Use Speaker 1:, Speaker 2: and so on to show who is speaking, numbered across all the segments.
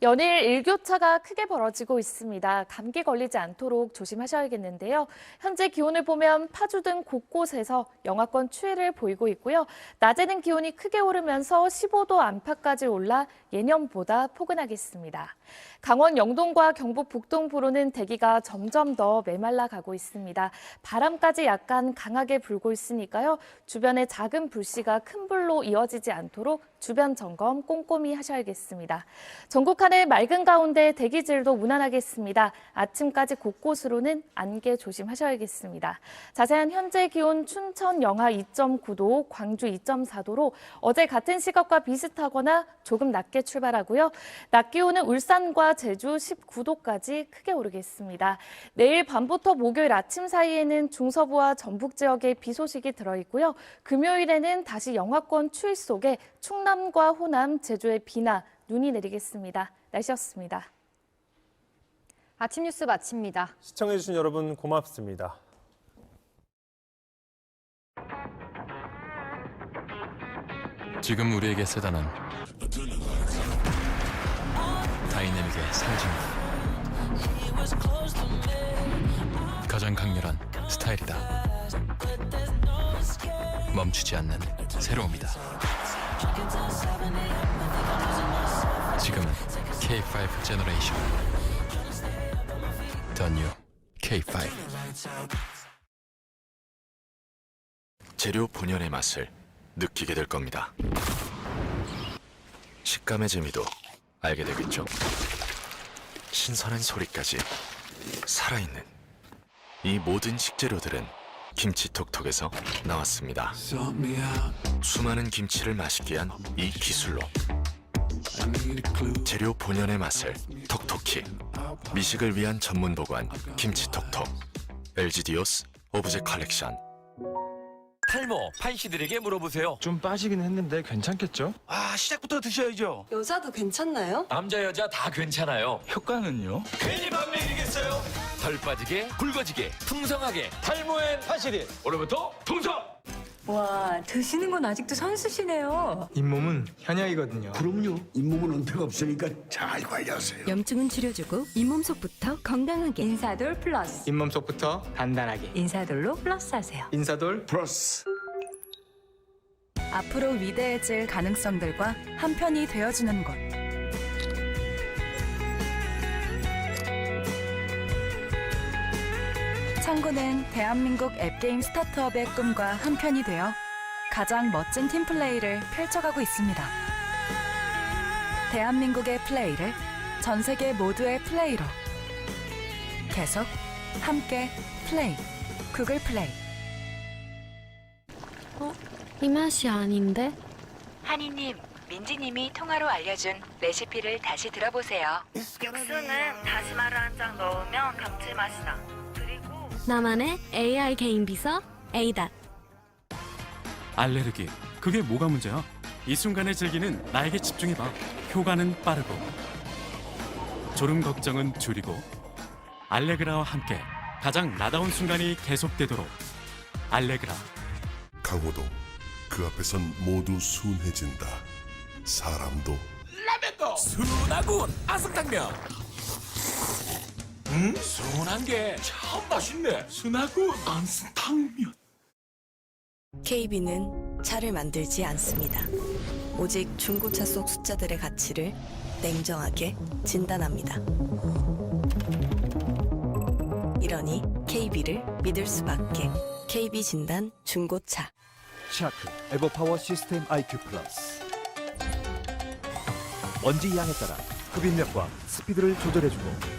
Speaker 1: 연일 일교차가 크게 벌어지고 있습니다. 감기 걸리지 않도록 조심하셔야겠는데요. 현재 기온을 보면 파주 등 곳곳에서 영하권 추위를 보이고 있고요. 낮에는 기온이 크게 오르면서 15도 안팎까지 올라 예년보다 포근하겠습니다. 강원 영동과 경북 북동부로는 대기가 점점 더 메말라 가고 있습니다. 바람까지 약간 강하게 불고 있으니까요. 주변에 작은 불씨가 큰 불로 이어지지 않도록 주변 점검 꼼꼼히 하셔야겠습니다. 전국 하늘 맑은 가운데 대기질도 무난하겠습니다. 아침까지 곳곳으로는 안개 조심하셔야겠습니다. 자세한 현재 기온 춘천 영하 2.9도, 광주 2.4도로 어제 같은 시각과 비슷하거나 조금 낮게 출발하고요. 낮 기온은 울산과 제주 19도까지 크게 오르겠습니다. 내일 밤부터 목요일 아침 사이에는 중서부와 전북 지역에 비 소식이 들어있고요. 금요일에는 다시 영하권 추위 속에 충남과 호남, 제주에 비나 눈이 내리겠습니다. 날씨였습니다.
Speaker 2: 아침 뉴스 마칩니다.
Speaker 3: 시청해주신 여러분 고맙습니다.
Speaker 4: 지금 우리에게 세다는 다이내믹의 상징이다. 가장 강렬한 스타일이다. 멈추지 않는 새로움이다. 지금은 K5 제너레이션. The new K5.
Speaker 5: 재료 본연의 맛을 느끼게 될 겁니다. 식감의 재미도 알게 되겠죠. 신선한 소리까지 살아있는 이 모든 식재료들은 김치톡톡에서 나왔습니다. 수많은 김치를 맛있게 한 이 기술로 재료 본연의 맛을 톡톡히 미식을 위한 전문 보관 김치톡톡. LG 디오스 오브제 컬렉션.
Speaker 6: 탈모 판씨들에게 물어보세요.
Speaker 7: 좀 빠지긴 했는데 괜찮겠죠?
Speaker 6: 시작부터 드셔야죠.
Speaker 8: 여자도 괜찮나요?
Speaker 6: 남자 여자 다 괜찮아요.
Speaker 7: 효과는요?
Speaker 6: 괜히 반맥이겠어요. 덜 빠지게 굵어지게 풍성하게 탈모엔 판씨들 오늘부터 통성.
Speaker 9: 와, 드시는 건 아직도 선수시네요.
Speaker 7: 잇몸은 현약이거든요.
Speaker 10: 그럼요. 잇몸은 은폐가 없으니까 잘 관리하세요.
Speaker 9: 염증은 줄여주고 잇몸 속부터 건강하게. 인사돌 플러스.
Speaker 7: 잇몸 속부터 단단하게.
Speaker 9: 인사돌로 플러스 하세요.
Speaker 7: 인사돌
Speaker 10: 플러스.
Speaker 9: 앞으로 위대해질 가능성들과 한편이 되어주는 곳. 창구는 대한민국 앱게임 스타트업의 꿈과 한편이 되어 가장 멋진 팀플레이를 펼쳐가고 있습니다. 대한민국의 플레이를 전 세계 모두의 플레이로 계속 함께 플레이. 구글 플레이.
Speaker 11: 이 맛이 아닌데?
Speaker 12: 한이님, 민지님이 통화로 알려준 레시피를 다시 들어보세요.
Speaker 13: 육수는 다시마를 한 장 넣으면 감칠맛이 나.
Speaker 11: 나만의 AI 개인 비서 에이닷.
Speaker 14: 알레르기, 그게 뭐가 문제야? 이 순간을 즐기는 나에게 집중해봐. 효과는 빠르고 졸음 걱정은 줄이고 알레그라와 함께 가장 나다운 순간이 계속되도록 알레그라.
Speaker 15: 강호동, 그 앞에선 모두 순해진다. 사람도.
Speaker 6: 라면도 순하군. 아승탕면. 순한 게 참 맛있네. 순하군. 아승탕면.
Speaker 8: KB는 차를 만들지 않습니다. 오직 중고차 속 숫자들의 가치를 냉정하게 진단합니다. 이러니 KB를 믿을 수밖에. KB 진단 중고차.
Speaker 16: 시아크 에버파워 시스템 IQ 플러스. 먼지 양에 따라 흡입력과 스피드를 조절해주고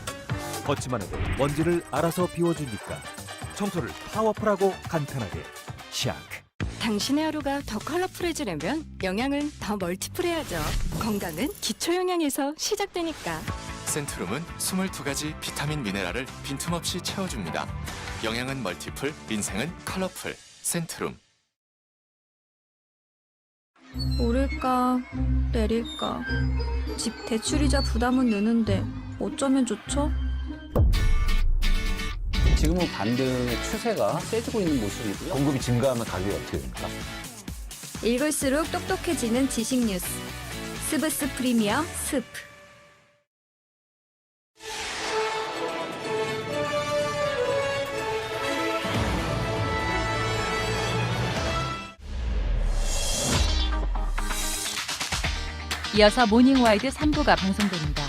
Speaker 16: 걷지만 해도 먼지를 알아서 비워주니까 청소를 파워풀하고 간편하게. 시아크.
Speaker 9: 당신의 하루가 더 컬러풀해지려면 영양은 더 멀티플해야죠. 건강은 기초 영양에서 시작되니까.
Speaker 5: 센트룸은 22가지 비타민 미네랄을 빈틈없이 채워줍니다. 영양은 멀티플, 인생은 컬러풀. 센트룸.
Speaker 17: 오를까 내릴까. 집 대출이자 부담은 느는데 어쩌면 좋죠?
Speaker 18: 지금은 반등의 추세가 세지고 있는 모습이고요. 공급이 증가하면 가격이 어떻게 됩니까?
Speaker 17: 읽을수록 똑똑해지는 지식 뉴스. 스브스 프리미엄 스프.
Speaker 19: 이어서 모닝와이드 3부가 방송됩니다.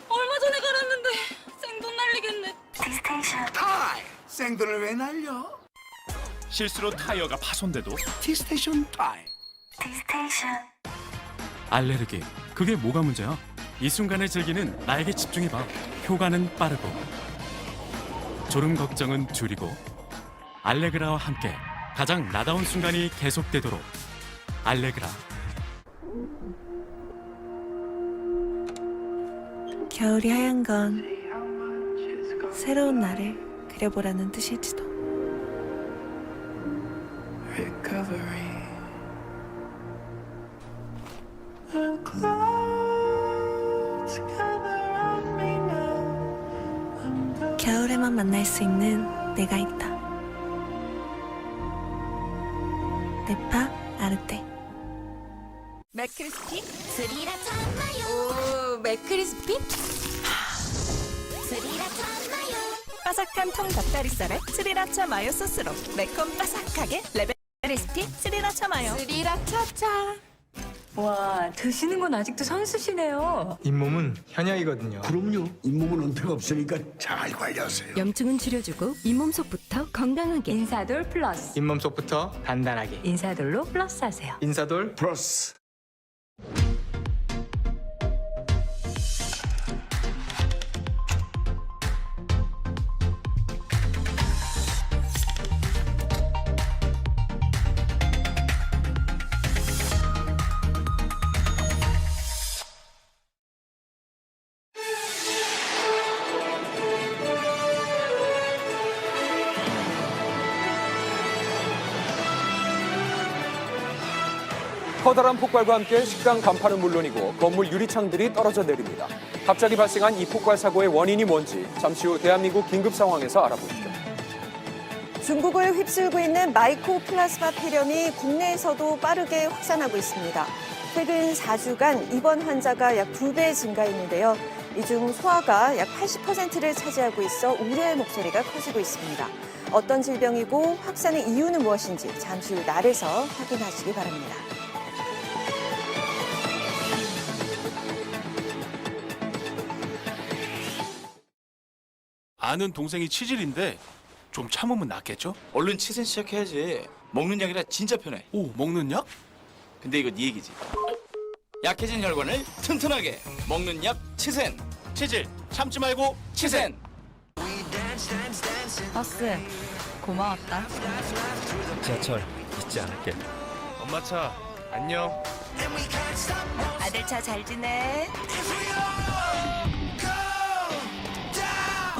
Speaker 17: 얼마 전에 갈았는데 생돈 날리겠네.
Speaker 13: 디스테이션
Speaker 10: 타임! 생돈을 왜 날려?
Speaker 14: 실수로 타이어가 파손돼도
Speaker 10: 티스테이션 타임!
Speaker 13: 디스테이션
Speaker 14: 알레르기. 그게 뭐가 문제야? 이 순간을 즐기는 나에게 집중해봐. 효과는 빠르고 졸음 걱정은 줄이고 알레그라와 함께 가장 나다운 순간이 계속되도록 알레그라.
Speaker 8: 겨울이 하얀 건 새로운 날을 그려보라는 뜻일지도. 겨울에만 만날 수 있는 내가 있다. 네파 아르테.
Speaker 9: 맥크리스피 스리라차 마요. 오, 맥크리스피 스리라차 마요. 바삭한 통 닭다리살에 스리라차 마요 소스로 매콤 바삭하게 레벨 레시피 스리라차 마요. 스리라차차.
Speaker 12: 와, 드시는 건 아직도 선수시네요.
Speaker 7: 잇몸은 현역이거든요.
Speaker 10: 그럼요. 잇몸은 은퇴가 없으니까 잘 관리하세요.
Speaker 9: 염증은 줄여주고 잇몸 속부터 건강하게.
Speaker 12: 인사돌 플러스.
Speaker 7: 잇몸 속부터 단단하게.
Speaker 12: 인사돌로 플러스 하세요.
Speaker 7: 인사돌
Speaker 10: 플러스.
Speaker 3: 커다란 폭발과 함께 식당 간판은 물론이고 건물 유리창들이 떨어져 내립니다. 갑자기 발생한 이 폭발 사고의 원인이 뭔지 잠시 후 대한민국 긴급 상황에서 알아보시죠.
Speaker 20: 중국을 휩쓸고 있는 마이코플라스마 폐렴이 국내에서도 빠르게 확산하고 있습니다. 최근 4주간 입원 환자가 약 2배 증가했는데요. 이 중 소아가 약 80%를 차지하고 있어 우려의 목소리가 커지고 있습니다. 어떤 질병이고 확산의 이유는 무엇인지 잠시 후 날에서 확인하시기 바랍니다.
Speaker 21: 아는 동생이 치질인데 좀 참으면 낫겠죠?
Speaker 22: 얼른 치센 시작해야지. 먹는 약이라 진짜 편해.
Speaker 21: 오, 먹는 약?
Speaker 22: 근데 이거 네 얘기지. 약해진 혈관을 튼튼하게 먹는 약 치센.
Speaker 21: 치질 참지 말고 치센.
Speaker 17: 버스 고마웠다.
Speaker 16: 지하철 잊지 않을게.
Speaker 21: 엄마 차 안녕.
Speaker 17: 아들 차 잘 지내?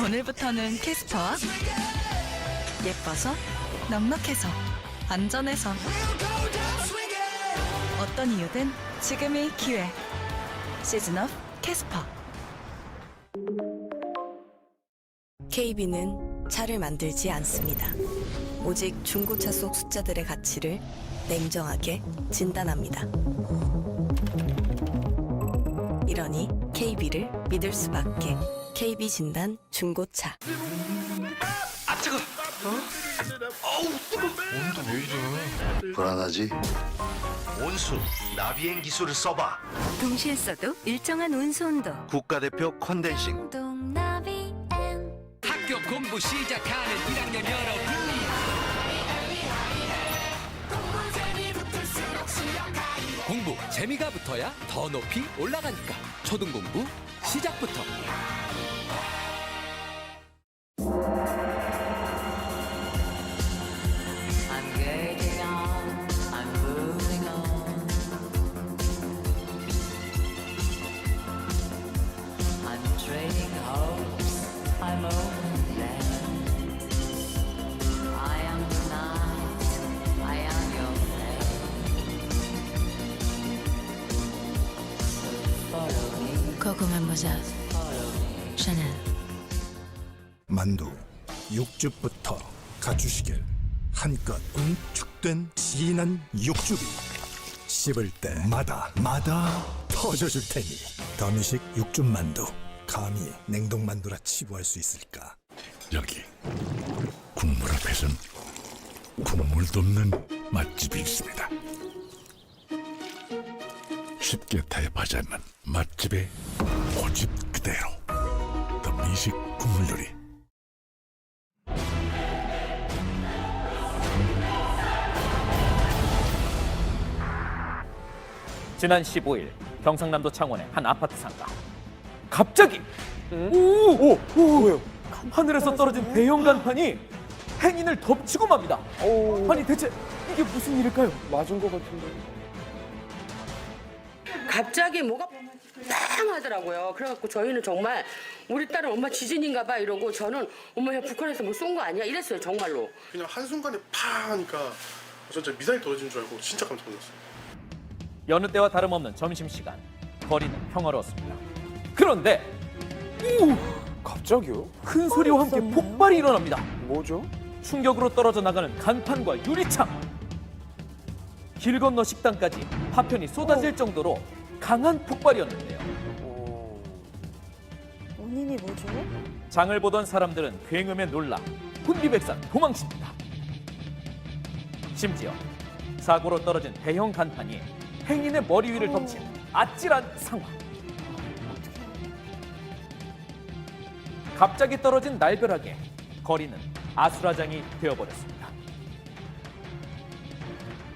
Speaker 17: 오늘부터는 캐스퍼와 예뻐서 넉넉해서 안전해서 어떤 이유든 지금이 기회. 시즌 오브 캐스퍼.
Speaker 8: KB는 차를 만들지 않습니다. 오직 중고차 속 숫자들의 가치를 냉정하게 진단합니다. 이러니 KB를 믿을 수밖에. KB 진단 중고차.
Speaker 10: 아 뜨거. 어우 뜨거.
Speaker 21: 온도 왜 이래?
Speaker 10: 불안하지? 온수 나비행 기술을 써봐.
Speaker 9: 동시에 써도 일정한 온수 온도.
Speaker 10: 국가대표 컨덴싱.
Speaker 6: 학교 공부 시작하는 1학년 여러분. 공부 재미가 붙어야 더 높이 올라가니까 초등공부 시작부터.
Speaker 11: 고구마 모자 샤넬.
Speaker 23: 만두, 육즙부터 가주시길 한껏 응축된 진한 육즙이 씹을 때마다 터져줄 테니 더미식 육즙만두. 감히 냉동만두라 치부할 수 있을까?
Speaker 15: 여기
Speaker 10: 국물 앞에선 국물도 없는 맛집이 있습니다. 쉽게 타협하지 않는 맛집의 고집 그대로. 더 미식 국물 요리.
Speaker 1: 지난 15일 경상남도 창원의 한 아파트 상가. 갑자기 뭐예요? 하늘에서 떨어진 대형 간판이 행인을 덮치고 맙니다. 아니 대체 이게 무슨 일일까요?
Speaker 3: 맞은 것 같은데.
Speaker 2: 갑자기 뭐가 팡 하더라고요. 그래갖고 저희는 정말 우리 딸은 엄마 지진인가 봐 이러고 저는 엄마 북한에서 뭐 쏜 거 아니야 이랬어요 정말로.
Speaker 4: 그냥 한순간에 팡 하니까 진짜 미사일 떨어진 줄 알고 진짜 깜짝 놀랐어요.
Speaker 1: 여느 때와 다름없는 점심시간. 거리는 평화로웠습니다. 그런데
Speaker 3: 갑자기요?
Speaker 1: 큰 소리와 함께 폭발이 일어납니다.
Speaker 3: 뭐죠?
Speaker 1: 충격으로 떨어져 나가는 간판과 유리창. 길 건너 식당까지 파편이 쏟아질 정도로 강한 폭발이었는데요.
Speaker 20: 원인이 뭐죠?
Speaker 1: 장을 보던 사람들은 굉음에 놀라 혼비백산 도망칩니다. 심지어 사고로 떨어진 대형 간판이 행인의 머리 위를 덮친 아찔한 상황. 갑자기 떨어진 날벼락에 거리는 아수라장이 되어버렸습니다.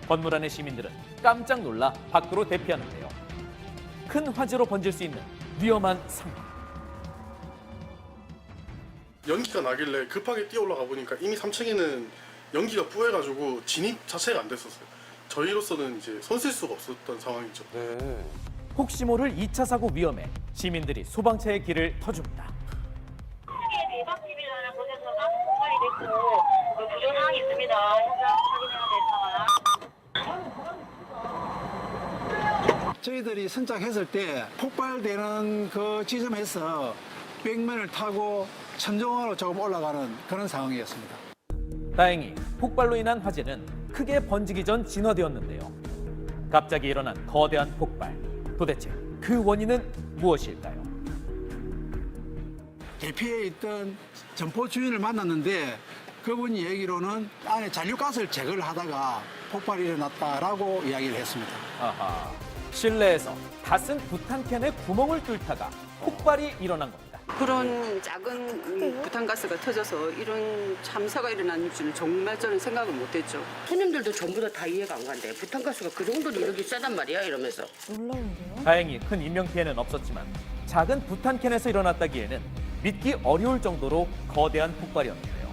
Speaker 1: 건물 안의 시민들은 깜짝 놀라 밖으로 대피하는데요. 큰 화재로 번질 수 있는 위험한 상황.
Speaker 4: 연기가 나길래 급하게 뛰어 올라가 보니까 이미 3층에는 연기가 뿌해가지고 진입 자체가 안 됐었어요. 저희로서는 이제 손 쓸 수가 없었던 상황이죠.
Speaker 3: 네.
Speaker 1: 혹시 모를 2차 사고 위험에 시민들이 소방차의 길을 터줍니다.
Speaker 13: 대박집이라는 곳에서 가스 폭발이 됐고 구조 사항이 있습니다. 현장 확인해야 될 상황.
Speaker 24: 저희들이 선착했을 때 폭발되는 그 지점에서 벽면을 타고 천정으로 조금 올라가는 그런 상황이었습니다.
Speaker 1: 다행히 폭발로 인한 화재는 크게 번지기 전 진화되었는데요. 갑자기 일어난 거대한 폭발. 도대체 그 원인은 무엇일까요?
Speaker 24: 대피에 있던 점포 주인을 만났는데 그분이 얘기로는 안에 잔류가스를 제거를 하다가 폭발이 일어났다라고 이야기를 했습니다.
Speaker 1: 아하, 실내에서 다 쓴 부탄캔에 구멍을 뚫다가 폭발이 일어난 겁니다.
Speaker 2: 그런 작은 부탄가스가 터져서 이런 참사가 일어난 줄은 정말 저는 생각을 못했죠. 손님들도 전부 다 이해가 안 간대. 부탄가스가 그 정도로 이렇게 세단 말이야 이러면서.
Speaker 20: 놀라운데요?
Speaker 1: 다행히 큰 인명피해는 없었지만 작은 부탄캔에서 일어났다기에는 믿기 어려울 정도로 거대한 폭발이었는데요.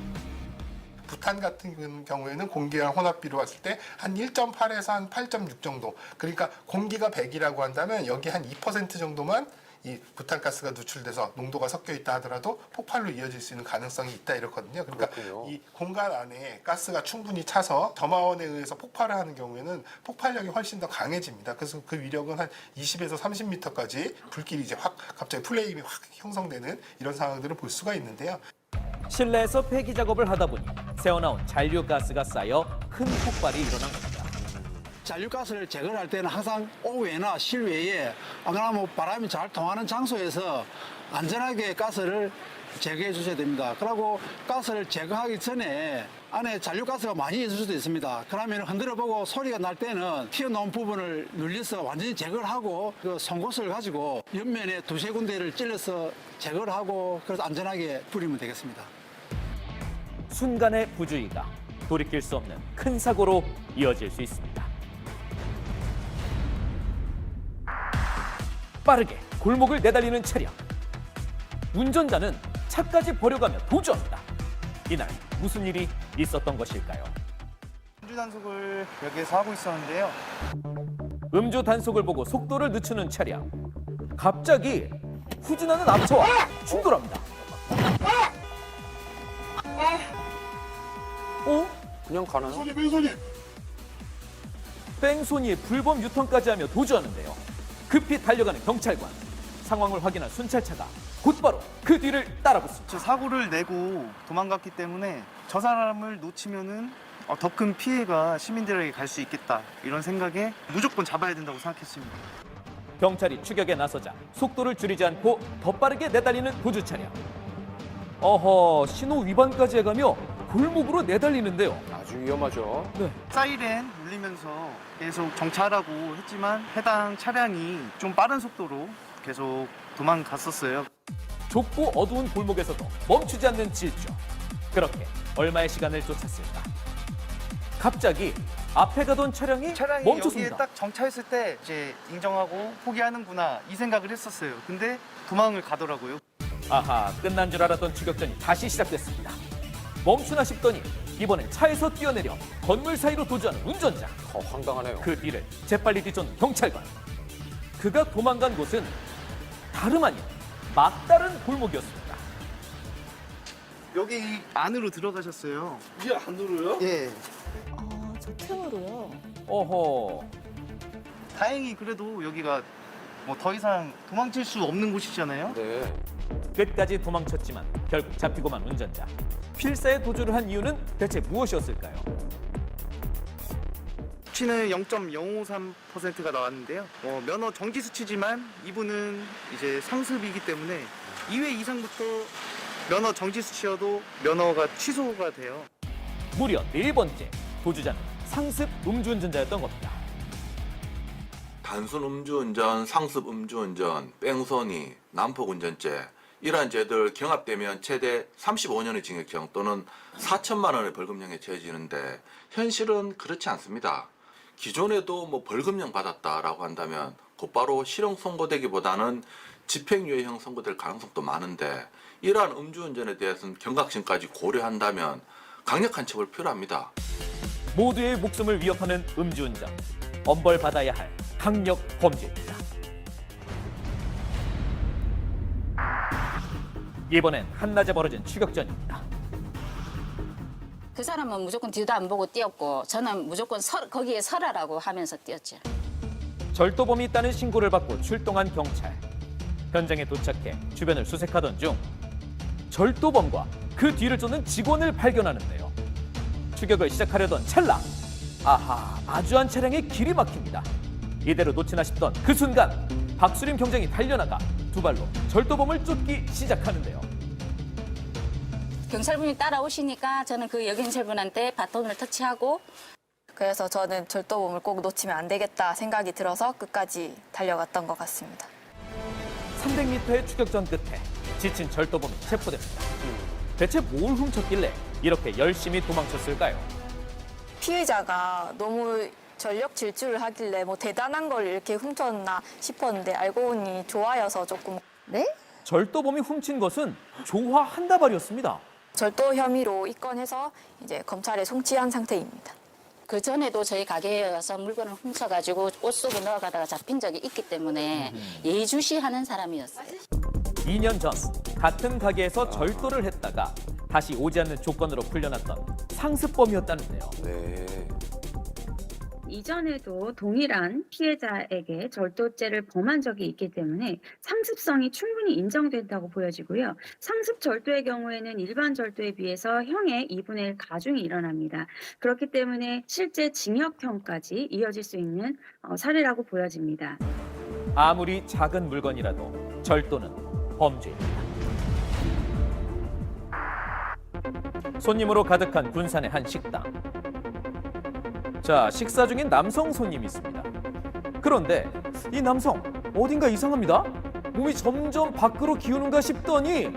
Speaker 25: 부탄 같은 경우에는 공기랑 혼합비로 봤을 때 한 1.8에서 한 8.6 정도. 그러니까 공기가 100이라고 한다면 여기 한 2% 정도만 이 부탄가스가 누출돼서 농도가 섞여 있다 하더라도 폭발로 이어질 수 있는 가능성이 있다 이렇거든요. 그러니까
Speaker 3: 그렇군요.
Speaker 25: 이 공간 안에 가스가 충분히 차서 점화원에 의해서 폭발을 하는 경우에는 폭발력이 훨씬 더 강해집니다. 그래서 그 위력은 한 20에서 30m까지 불길이 이제 확 갑자기 플레임이 확 형성되는 이런 상황들을 볼 수가 있는데요.
Speaker 1: 실내에서 폐기 작업을 하다 보니 새어나온 잔류가스가 쌓여 큰 폭발이 일어난 겁니다.
Speaker 24: 잔류가스를 제거를 할 때는 항상 오후에나 실외에 아무나 뭐 바람이 잘 통하는 장소에서 안전하게 가스를 제거해 주셔야 됩니다. 그리고 가스를 제거하기 전에 안에 잔류가스가 많이 있을 수도 있습니다. 그러면 흔들어보고 소리가 날 때는 튀어나온 부분을 눌려서 완전히 제거를 하고 그 송곳을 가지고 옆면에 두세 군데를 찔러서 제거를 하고 그래서 안전하게 뿌리면 되겠습니다.
Speaker 1: 순간의 부주의가 돌이킬 수 없는 큰 사고로 이어질 수 있습니다. 빠르게 골목을 내달리는 차량. 운전자는 차까지 버려가며 도주합니다. 이날 무슨 일이 있었던 것일까요?
Speaker 26: 음주 단속을 여기에서 하고 있었는데요.
Speaker 1: 음주 단속을 보고 속도를 늦추는 차량. 갑자기 후진하는 앞차와 충돌합니다.
Speaker 3: 그냥 가나요?
Speaker 1: 뺑소니에 불법 유턴까지 하며 도주하는데요. 급히 달려가는 경찰관. 상황을 확인한 순찰차가 곧바로 그 뒤를 따라붙습니다.
Speaker 26: 사고를 내고 도망갔기 때문에 저 사람을 놓치면은 더 큰 피해가 시민들에게 갈 수 있겠다 이런 생각에 무조건 잡아야 된다고 생각했습니다.
Speaker 1: 경찰이 추격에 나서자 속도를 줄이지 않고 더 빠르게 내달리는 도주 차량. 어허, 신호 위반까지 해가며 골목으로 내달리는데요.
Speaker 3: 아주 위험하죠.
Speaker 1: 네.
Speaker 26: 사이렌 울리면서 계속 정차하라고 했지만 해당 차량이 좀 빠른 속도로 계속 도망갔었어요.
Speaker 1: 좁고 어두운 골목에서도 멈추지 않는 질주. 그렇게 얼마의 시간을 쫓았을까? 갑자기 앞에 가던 차량이
Speaker 26: 차량이
Speaker 1: 멈췄습니다.
Speaker 26: 여기에 딱 정차했을 때 이제 인정하고 포기하는구나 이 생각을 했었어요. 근데 도망을 가더라고요.
Speaker 1: 아하, 끝난 줄 알았던 추격전이 다시 시작됐습니다. 멈추나 싶더니 이번엔 차에서 뛰어내려 건물 사이로 도주하는 운전자.
Speaker 3: 황당하네요.
Speaker 1: 그 뒤를 재빨리 뒤쫓는 경찰관. 그가 도망간 곳은 다름 아닌 막다른 골목이었습니다.
Speaker 26: 여기 안으로 들어가셨어요.
Speaker 24: 이 안으로요?
Speaker 26: 예.
Speaker 20: 저 틈으로요.
Speaker 1: 어허.
Speaker 26: 다행히 그래도 여기가 뭐 더 이상 도망칠 수 없는 곳이잖아요.
Speaker 3: 네.
Speaker 1: 끝까지 도망쳤지만 결국 잡히고만 운전자. 필사에 도주를 한 이유는 대체 무엇이었을까요?
Speaker 26: 수치는 0.053%가 나왔는데요. 면허 정지 수치지만 이분은 이제 상습이기 때문에 2회 이상부터 면허 정지 수치여도 면허가 취소가 돼요.
Speaker 1: 무려 4번째 도주자는 상습 음주운전자였던 겁니다.
Speaker 5: 단순 음주운전, 상습 음주운전, 뺑소니, 난폭운전죄 이러한 죄들 경합되면 최대 35년의 징역형 또는 4천만 원의 벌금형에 처해지는데 현실은 그렇지 않습니다. 기존에도 뭐 벌금형 받았다라고 한다면 곧바로 실형 선고되기보다는 집행유예형 선고될 가능성도 많은데 이러한 음주운전에 대해서는 경각심까지 고려한다면 강력한 처벌 필요합니다.
Speaker 1: 모두의 목숨을 위협하는 음주운전. 엄벌받아야 할 강력 범죄입니다. 이번엔 한낮에 벌어진 추격전입니다.
Speaker 7: 그 사람은 무조건 뒤도 안 보고 뛰었고 저는 무조건 거기에 서라라고 하면서 뛰었죠.
Speaker 1: 절도범이 있다는 신고를 받고 출동한 경찰. 현장에 도착해 주변을 수색하던 중 절도범과 그 뒤를 쫓는 직원을 발견하는데요. 추격을 시작하려던 찰나 아하, 마주한 차량에 길이 막힙니다. 이대로 놓치나 싶던 그 순간 박수림 경장이 달려나가 두 발로 절도범을 쫓기 시작하는데요.
Speaker 7: 경찰분이 따라오시니까 저는 그 여경찰분한테 바톤을 터치하고
Speaker 12: 그래서 저는 절도범을 꼭 놓치면 안 되겠다 생각이 들어서 끝까지 달려갔던 것 같습니다.
Speaker 1: 300m의 추격전 끝에 지친 절도범이 체포됩니다. 대체 뭘 훔쳤길래 이렇게 열심히 도망쳤을까요?
Speaker 12: 피의자가 너무 전력 질주를 하길래 뭐 대단한 걸 이렇게 훔쳤나 싶었는데 알고 보니 조화여서 조금. 네?
Speaker 1: 절도범이 훔친 것은 조화 한 다발이었습니다.
Speaker 12: 절도 혐의로 입건해서 이제 검찰에 송치한 상태입니다.
Speaker 7: 그 전에도 저희 가게에 와서 물건을 훔쳐가지고 옷 속에 넣어가다가 잡힌 적이 있기 때문에 예의주시하는 사람이었어요.
Speaker 1: 2년 전 같은 가게에서 절도를 했다가 다시 오지 않는 조건으로 풀려났던 상습범이었다는데요.
Speaker 3: 네.
Speaker 14: 이전에도 동일한 피해자에게 절도죄를 범한 적이 있기 때문에 상습성이 충분히 인정된다고 보여지고요. 상습 절도의 경우에는 일반 절도에 비해서 형의 2분의 1 가중이 일어납니다. 그렇기 때문에 실제 징역형까지 이어질 수 있는 사례라고 보여집니다.
Speaker 1: 아무리 작은 물건이라도 절도는 범죄입니다. 손님으로 가득한 군산의 한 식당. 자, 식사 중인 남성 손님이 있습니다. 그런데 이 남성 어딘가 이상합니다. 몸이 점점 밖으로 기우는가 싶더니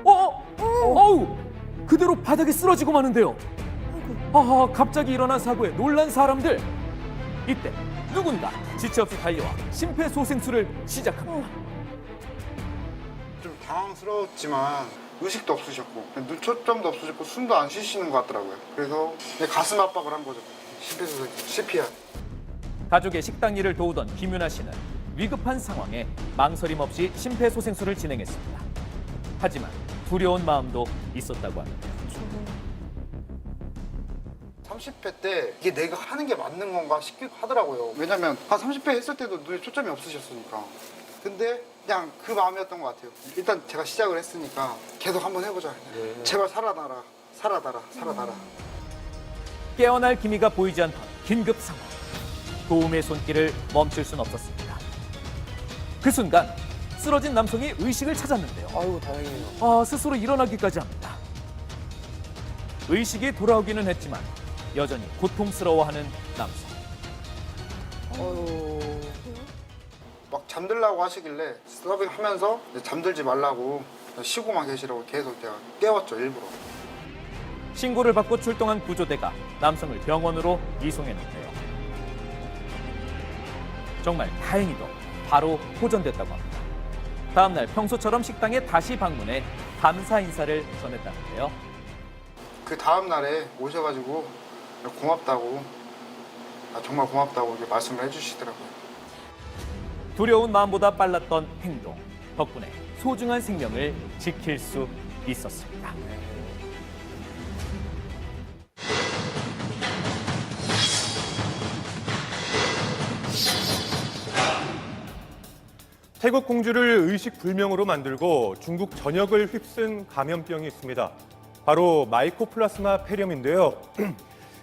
Speaker 1: 어우! 그대로 바닥에 쓰러지고 마는데요. 아하, 갑자기 일어난 사고에 놀란 사람들. 이때 누군가 지체 없이 달려와 심폐소생술을 시작합니다.
Speaker 18: 좀 당황스러웠지만 의식도 없으셨고 눈초점도 없으셨고 숨도 안 쉬시는 것 같더라고요. 그래서 가슴 압박을 한 거죠. 심폐소생술, CPR.
Speaker 1: 가족의 식당 일을 도우던 김윤아 씨는 위급한 상황에 망설임 없이 심폐소생술을 진행했습니다. 하지만 두려운 마음도 있었다고 합니다.
Speaker 18: 30회 때 이게 내가 하는 게 맞는 건가 싶기도 하더라고요. 왜냐면 한 30회 했을 때도 눈에 초점이 없으셨으니까. 근데 그냥 그 마음이었던 것 같아요. 일단 제가 시작을 했으니까 계속 한번 해보자. 제발 살아나라, 살아나라, 살아나라.
Speaker 1: 깨어날 기미가 보이지 않던 긴급 상황. 도움의 손길을 멈출 순 없었습니다. 그 순간 쓰러진 남성이 의식을 찾았는데요.
Speaker 3: 아이고, 다행이네요.
Speaker 1: 스스로 일어나기까지 합니다. 의식이 돌아오기는 했지만 여전히 고통스러워하는 남성.
Speaker 18: 막 잠들라고 하시길래 서빙하면서 잠들지 말라고 쉬고만 계시라고 계속 제가 깨웠죠, 일부러.
Speaker 1: 신고를 받고 출동한 구조대가 남성을 병원으로 이송했는데요. 정말 다행히도 바로 호전됐다고 합니다. 다음 날 평소처럼 식당에 다시 방문해 감사 인사를 전했다는데요.
Speaker 18: 그 다음 날에 오셔가지고 고맙다고, 정말 고맙다고 이렇게 말씀을 해주시더라고요.
Speaker 1: 두려운 마음보다 빨랐던 행동 덕분에 소중한 생명을 지킬 수 있었습니다.
Speaker 8: 태국 공주를 의식불명으로 만들고 중국 전역을 휩쓴 감염병이 있습니다. 바로 마이코플라스마 폐렴인데요.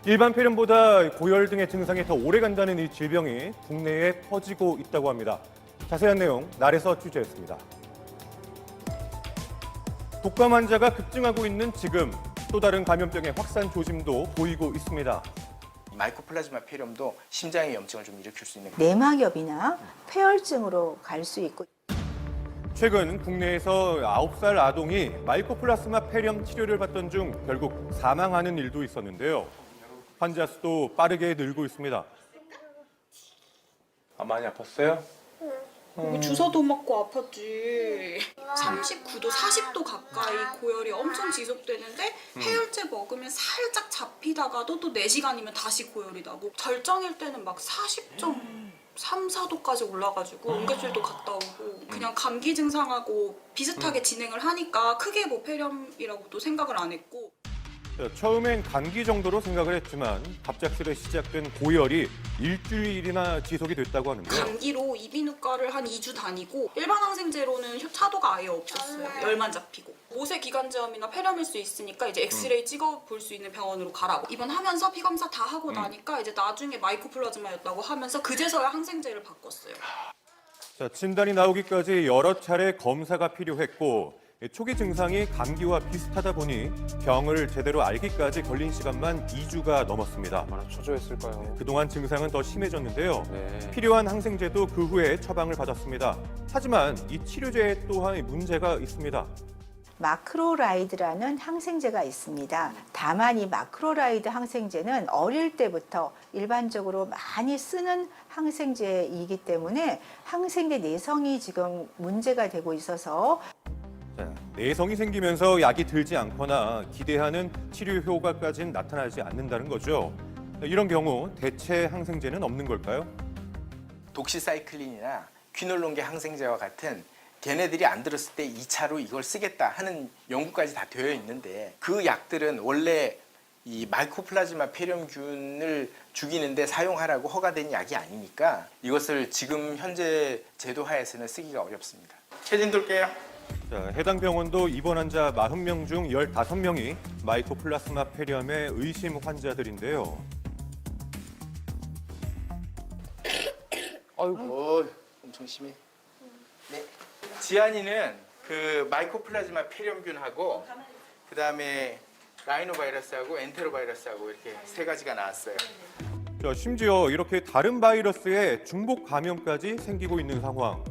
Speaker 8: 일반 폐렴보다 고열 등의 증상이 더 오래 간다는 이 질병이 국내에 퍼지고 있다고 합니다. 자세한 내용 날에서 취재했습니다. 독감 환자가 급증하고 있는 지금 또 다른 감염병의 확산 조짐도 보이고 있습니다.
Speaker 16: 마이코플라즈마 폐렴도 심장의 염증을 좀 일으킬 수 있는
Speaker 17: 내막엽이나 폐혈증으로 갈 수 있고.
Speaker 8: 최근 국내에서 9살 아동이 마이코플라스마 폐렴 치료를 받던 중 결국 사망하는 일도 있었는데요. 환자 수도 빠르게 늘고 있습니다. 많이 아팠어요?
Speaker 19: 주사도 맞고 아팠지. 39도, 40도 가까이 고열이 엄청 지속되는데 해열제 먹으면 살짝 잡히다가도 또 4시간이면 다시 고열이 나고 절정일 때는 막 40.3, 4도까지 올라가지고 응급실도 갔다 오고 그냥 감기 증상하고 비슷하게 진행을 하니까 크게 뭐 폐렴이라고도 생각을 안 했고.
Speaker 8: 처음엔 감기 정도로 생각을 했지만 갑작스레 시작된 고열이 일주일이나 지속이 됐다고 하는데요.
Speaker 19: 감기로 이비인후과를 한 2주 다니고 일반 항생제로는 차도가 아예 없었어요. 열만 잡히고. 모세 기관지염이나 폐렴일 수 있으니까 이제 엑스레이 찍어 볼 수 있는 병원으로 가라고. 입원하면서 피검사 다 하고 나니까 이제 나중에 마이코플라즈마였다고 하면서 그제서야 항생제를 바꿨어요.
Speaker 8: 자, 진단이 나오기까지 여러 차례 검사가 필요했고 초기 증상이 감기와 비슷하다 보니 병을 제대로 알기까지 걸린 시간만 2주가 넘었습니다.
Speaker 3: 얼마나 초조했을까요?
Speaker 8: 그동안 증상은 더 심해졌는데요. 필요한 항생제도 그 후에 처방을 받았습니다. 하지만 이 치료제에 또한 문제가 있습니다.
Speaker 17: 마크로라이드라는 항생제가 있습니다. 다만 이 마크로라이드 항생제는 어릴 때부터 일반적으로 많이 쓰는 항생제이기 때문에 항생제 내성이 지금 문제가 되고 있어서
Speaker 8: 내성이 생기면서 약이 들지 않거나 기대하는 치료 효과까지는 나타나지 않는다는 거죠. 이런 경우 대체 항생제는 없는 걸까요?
Speaker 16: 독시사이클린이나 퀴놀론계 항생제와 같은 걔네들이 안 들었을 때 2차로 이걸 쓰겠다 하는 연구까지 다 되어 있는데 그 약들은 원래 이 마이코플라즈마 폐렴균을 죽이는데 사용하라고 허가된 약이 아니니까 이것을 지금 현재 제도 하에서는 쓰기가 어렵습니다. 체진 돌게요.
Speaker 8: 자, 해당 병원도 입원 환자 40명 중 15명이 마이코플라스마 폐렴의 의심 환자들인데요.
Speaker 16: 아이고, 엄청 심해. 네. 지안이는 그 마이코플라즈마 폐렴균하고 그다음에 라이노바이러스하고 엔테로바이러스하고 이렇게 3가지가 나왔어요.
Speaker 8: 자, 심지어 이렇게 다른 바이러스에 중복 감염까지 생기고 있는 상황.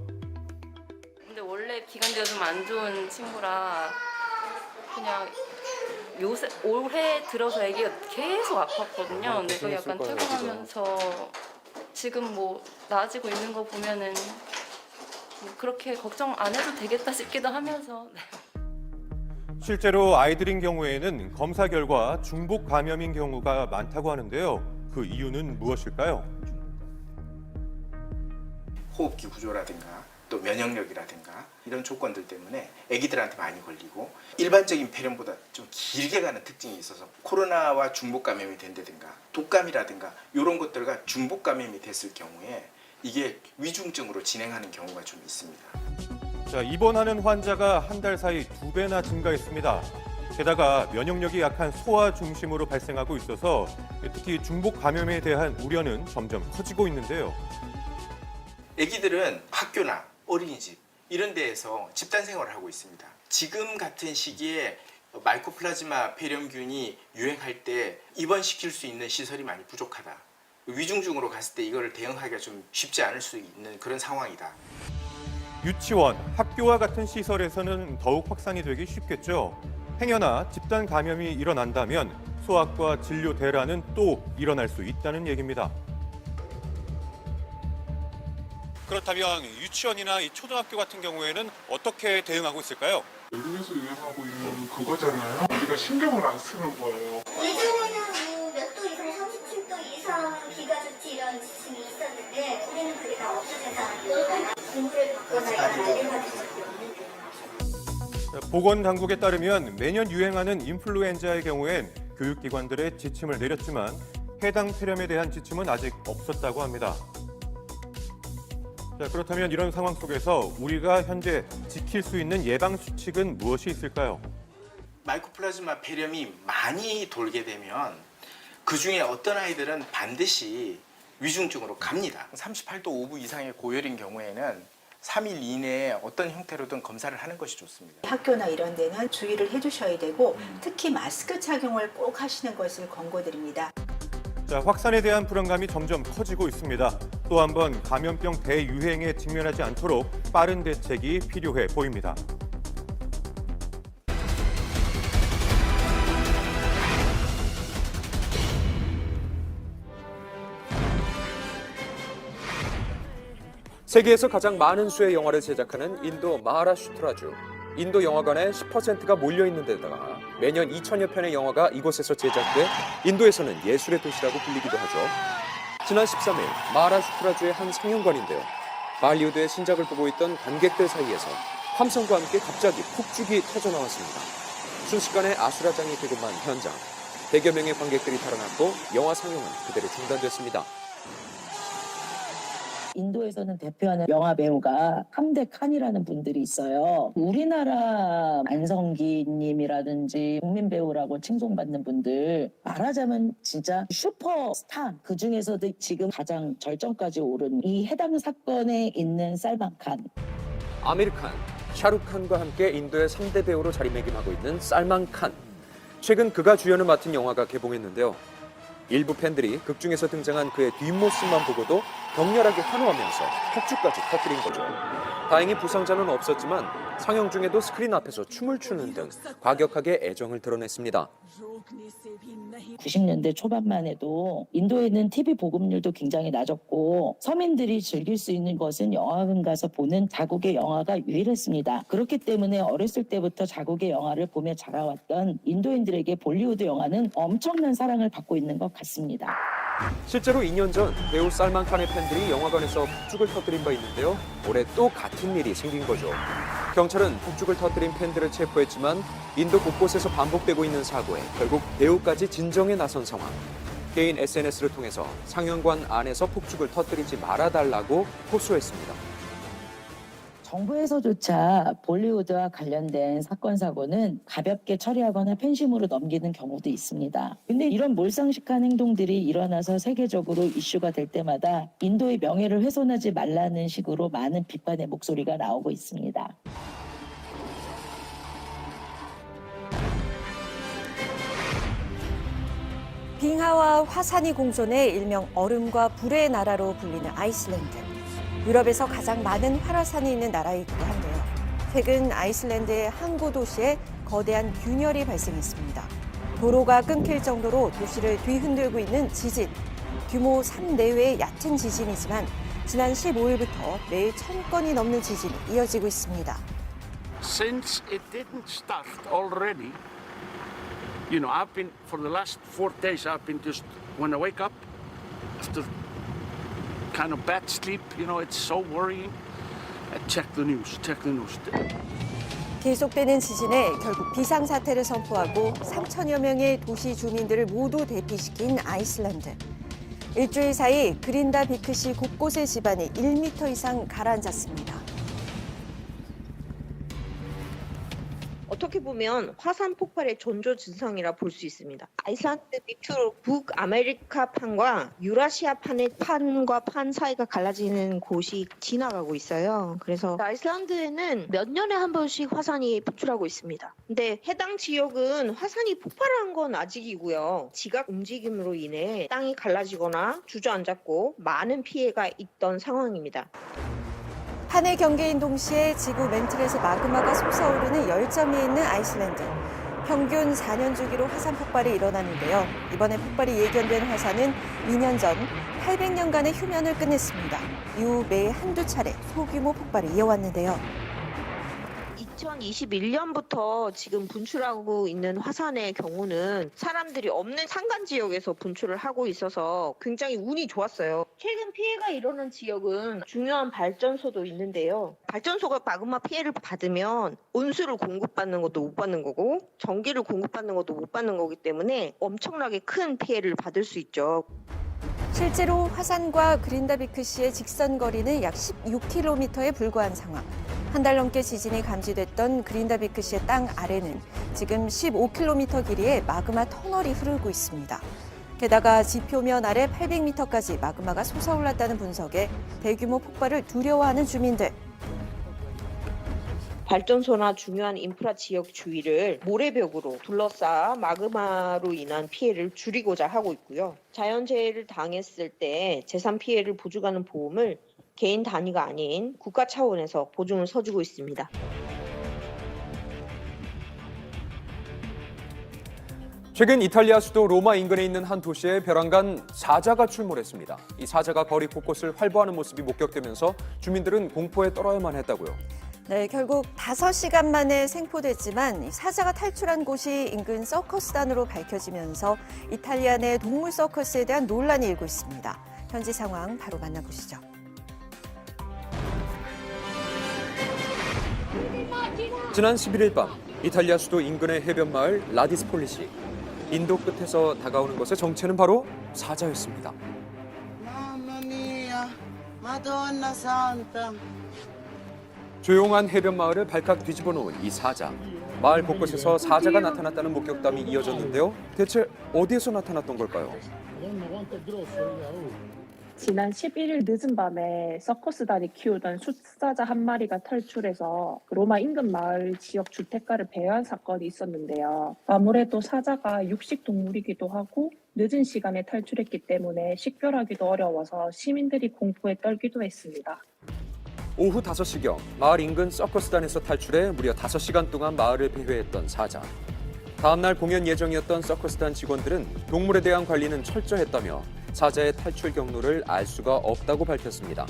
Speaker 21: 근데 원래 기관지가 좀 안 좋은 친구라 그냥 요새 올해 들어서 애기가 계속 아팠거든요. 근데 그 약간 퇴근하면서 지금 뭐 나아지고 있는 거 보면은 뭐 그렇게 걱정 안 해도 되겠다 싶기도 하면서.
Speaker 8: 실제로 아이들인 경우에는 검사 결과 중복 감염인 경우가 많다고 하는데요. 그 이유는 무엇일까요?
Speaker 16: 호흡기 구조라든가 또 면역력이라든가 이런 조건들 때문에 아기들한테 많이 걸리고 일반적인 폐렴보다 좀 길게 가는 특징이 있어서 코로나와 중복 감염이 된다든가 독감이라든가 이런 것들과 중복 감염이 됐을 경우에 이게 위중증으로 진행하는 경우가 좀 있습니다.
Speaker 8: 자, 입원하는 환자가 한 달 사이 2배나 증가했습니다. 게다가 면역력이 약한 소아 중심으로 발생하고 있어서 특히 중복 감염에 대한 우려는 점점 커지고 있는데요.
Speaker 16: 아기들은 학교나 어린이집 이런 데에서 집단 생활을 하고 있습니다. 지금 같은 시기에 마이코플라즈마 폐렴균이 유행할 때 입원시킬 수 있는 시설이 많이 부족하다. 위중증으로 갔을 때 이걸 대응하기가 좀 쉽지 않을 수 있는 그런 상황이다.
Speaker 8: 유치원, 학교와 같은 시설에서는 더욱 확산이 되기 쉽겠죠. 행여나 집단 감염이 일어난다면 소아과 진료 대란은 또 일어날 수 있다는 얘기입니다. 그렇다면 유치원이나 이 초등학교 같은 경우에는 어떻게 대응하고 있을까요?
Speaker 6: 외국에서 유행하고 있는 그거잖아요. 우리가 신경을 안 쓰는 거예요.
Speaker 9: 예전에는 몇 도 이상, 37도 이상 비가 좋지 이런 지침이 있었는데 우리는 그게 다 없어져서 공부를 받거나 이런 알림 받을 수 없는
Speaker 8: 보건당국에 따르면 매년 유행하는 인플루엔자의 경우엔 교육기관들의 지침을 내렸지만 해당 폐렴에 대한 지침은 아직 없었다고 합니다. 자, 그렇다면 이런 상황 속에서 우리가 현재 지킬 수 있는 예방 수칙은 무엇이 있을까요?
Speaker 16: 마이코플라즈마 폐렴이 많이 돌게 되면 그중에 어떤 아이들은 반드시 위중증으로 갑니다. 38도 5부 이상의 고열인 경우에는 3일 이내에 어떤 형태로든 검사를 하는 것이 좋습니다.
Speaker 17: 학교나 이런 데는 주의를 해주셔야 되고 특히 마스크 착용을 꼭 하시는 것을 권고드립니다.
Speaker 8: 자, 확산에 대한 불안감이 점점 커지고 있습니다. 또 한 번 감염병 대유행에 직면하지 않도록 빠른 대책이 필요해 보입니다.
Speaker 3: 세계에서 가장 많은 수의 영화를 제작하는 인도 마하라슈트라주. 인도 영화관의 10%가 몰려있는 데다가 매년 2천여 편의 영화가 이곳에서 제작돼 인도에서는 예술의 도시라고 불리기도 하죠. 지난 13일 마하라슈트라주의 한 상영관인데요. 발리우드의 신작을 보고 있던 관객들 사이에서 함성과 함께 갑자기 폭죽이 터져나왔습니다. 순식간에 아수라장이 되고만 현장. 100여 명의 관객들이 달아났고 영화 상영은 그대로 중단됐습니다.
Speaker 11: 인도에서는 대표하는 영화 배우가 함대 칸이라는 분들이 있어요. 우리나라 안성기님이라든지 국민 배우라고 칭송받는 분들 말하자면 진짜 슈퍼스타. 그 중에서도 지금 가장 절정까지 오른 이 해당 사건에 있는 살만 칸.
Speaker 3: 아미르 칸, 샤룩칸과 함께 인도의 3대 배우로 자리매김하고 있는 살만 칸. 최근 그가 주연을 맡은 영화가 개봉했는데요. 일부 팬들이 극중에서 등장한 그의 뒷모습만 보고도 격렬하게 환호하면서 폭죽까지 터뜨린 거죠. 다행히 부상자는 없었지만 상영 중에도 스크린 앞에서 춤을 추는 등 과격하게 애정을 드러냈습니다.
Speaker 11: 90년대 초반만 해도 인도에는 TV 보급률도 굉장히 낮았고 서민들이 즐길 수 있는 것은 영화관 가서 보는 자국의 영화가 유일했습니다. 그렇기 때문에 어렸을 때부터 자국의 영화를 보며 자라왔던 인도인들에게 볼리우드 영화는 엄청난 사랑을 받고 있는 것 같습니다.
Speaker 3: 실제로 2년 전 배우 살만 칸의 팬들이 영화관에서 폭죽을 터뜨린 바 있는데요. 올해 또 같은 일이 생긴 거죠. 경찰은 폭죽을 터뜨린 팬들을 체포했지만 인도 곳곳에서 반복되고 있는 사고에 결국 배우까지 진정에 나선 상황. 개인 SNS를 통해서 상영관 안에서 폭죽을 터뜨리지 말아달라고 호소했습니다.
Speaker 11: 정부에서조차 볼리우드와 관련된 사건 사고는 가볍게 처리하거나 팬심으로 넘기는 경우도 있습니다. 근데 이런 몰상식한 행동들이 일어나서 세계적으로 이슈가 될 때마다 인도의 명예를 훼손하지 말라는 식으로 많은 비판의 목소리가 나오고 있습니다.
Speaker 20: 빙하와 화산이 공존해 일명 얼음과 불의 나라로 불리는 아이슬란드. 유럽에서 가장 많은 활화산이 있는 나라이기도 한데요. 최근 아이슬란드의 항구 도시에 거대한 균열이 발생했습니다. 도로가 끊길 정도로 도시를 뒤흔들고 있는 지진. 규모 3 내외의 얕은 지진이지만 지난 15일부터 매일 1000건이 넘는 지진이 이어지고 있습니다.
Speaker 15: Since it didn't start already, you know, I've been for the last 4 days. I've been just when I wake up after kind of bad sleep, you know, it's so worrying. I check the news.
Speaker 20: 계속되는 지진에 결국 비상사태를 선포하고 3천여 명의 도시 주민들을 모두 대피시킨 아이슬란드. 일주일 사이 그린다비크시 곳곳의 지반이 1m 이상 가라앉았습니다.
Speaker 2: 어떻게 보면 화산 폭발의 전조 증상이라 볼 수 있습니다. 아이슬란드 밑으로 북아메리카판과 유라시아판의 판과 판 사이가 갈라지는 곳이 지나가고 있어요. 그래서 아이슬란드에는 몇 년에 한 번씩 화산이 폭출하고 있습니다. 근데 해당 지역은 화산이 폭발한 건 아직이고요. 지각 움직임으로 인해 땅이 갈라지거나 주저앉았고 많은 피해가 있던 상황입니다.
Speaker 20: 판의 경계인 동시에 지구 멘틀에서 마그마가 솟아오르는 열점이 있는 아이슬란드. 평균 4년 주기로 화산 폭발이 일어나는데요. 이번에 폭발이 예견된 화산은 2년 전 800년간의 휴면을 끝냈습니다. 이후 매 한두 차례 소규모 폭발이 이어왔는데요.
Speaker 2: 2021년부터 지금 분출하고 있는 화산의 경우는 사람들이 없는 산간 지역에서 분출을 하고 있어서 굉장히 운이 좋았어요. 최근 피해가 일어난 지역은 중요한 발전소도 있는데요. 발전소가 마그마 피해를 받으면 온수를 공급받는 것도 못 받는 거고 전기를 공급받는 것도 못 받는 거기 때문에 엄청나게 큰 피해를 받을 수 있죠.
Speaker 20: 실제로 화산과 그린다비크시의 직선 거리는 약 16km에 불과한 상황. 한 달 넘게 지진이 감지됐던 그린다비크시의 땅 아래는 지금 15km 길이의 마그마 터널이 흐르고 있습니다. 게다가 지표면 아래 800m까지 마그마가 솟아올랐다는 분석에 대규모 폭발을 두려워하는 주민들.
Speaker 2: 발전소나 중요한 인프라 지역 주위를 모래벽으로 둘러싸아 마그마로 인한 피해를 줄이고자 하고 있고요. 자연재해를 당했을 때 재산 피해를 보증하는 보험을 개인 단위가 아닌 국가 차원에서 보증을 서주고 있습니다.
Speaker 3: 최근 이탈리아 수도 로마 인근에 있는 한 도시에 벼랑간 사자가 출몰했습니다. 이 사자가 거리 곳곳을 활보하는 모습이 목격되면서 주민들은 공포에 떨어야만 했다고요.
Speaker 20: 네, 결국 5시간 만에 생포됐지만 사자가 탈출한 곳이 인근 서커스단으로 밝혀지면서 이탈리아 내 동물 서커스에 대한 논란이 일고 있습니다. 현지 상황 바로 만나보시죠.
Speaker 3: 지난 11일 밤 이탈리아 수도 인근의 해변 마을 라디스폴리시. 인도 끝에서 다가오는 것의 정체는 바로 사자였습니다. 조용한 해변 마을을 발칵 뒤집어 놓은 이 사자. 마을 곳곳에서 사자가 나타났다는 목격담이 이어졌는데요. 대체 어디에서 나타났던 걸까요?
Speaker 4: 지난 11일 늦은 밤에 서커스단이 키우던 숫사자 한 마리가 탈출해서 로마 인근 마을 지역 주택가를 배회한 사건이 있었는데요. 아무래도 사자가 육식 동물이기도 하고 늦은 시간에 탈출했기 때문에 식별하기도 어려워서 시민들이 공포에 떨기도 했습니다.
Speaker 3: 오후 5시경 마을 인근 서커스단에서 탈출해 무려 5시간 동안 마을을 배회했던 사자. 다음날 공연 예정이었던 서커스단 직원들은 동물에 대한 관리는 철저했다며 사자의 탈출 경로를 알 수가 없다고 밝혔습니다.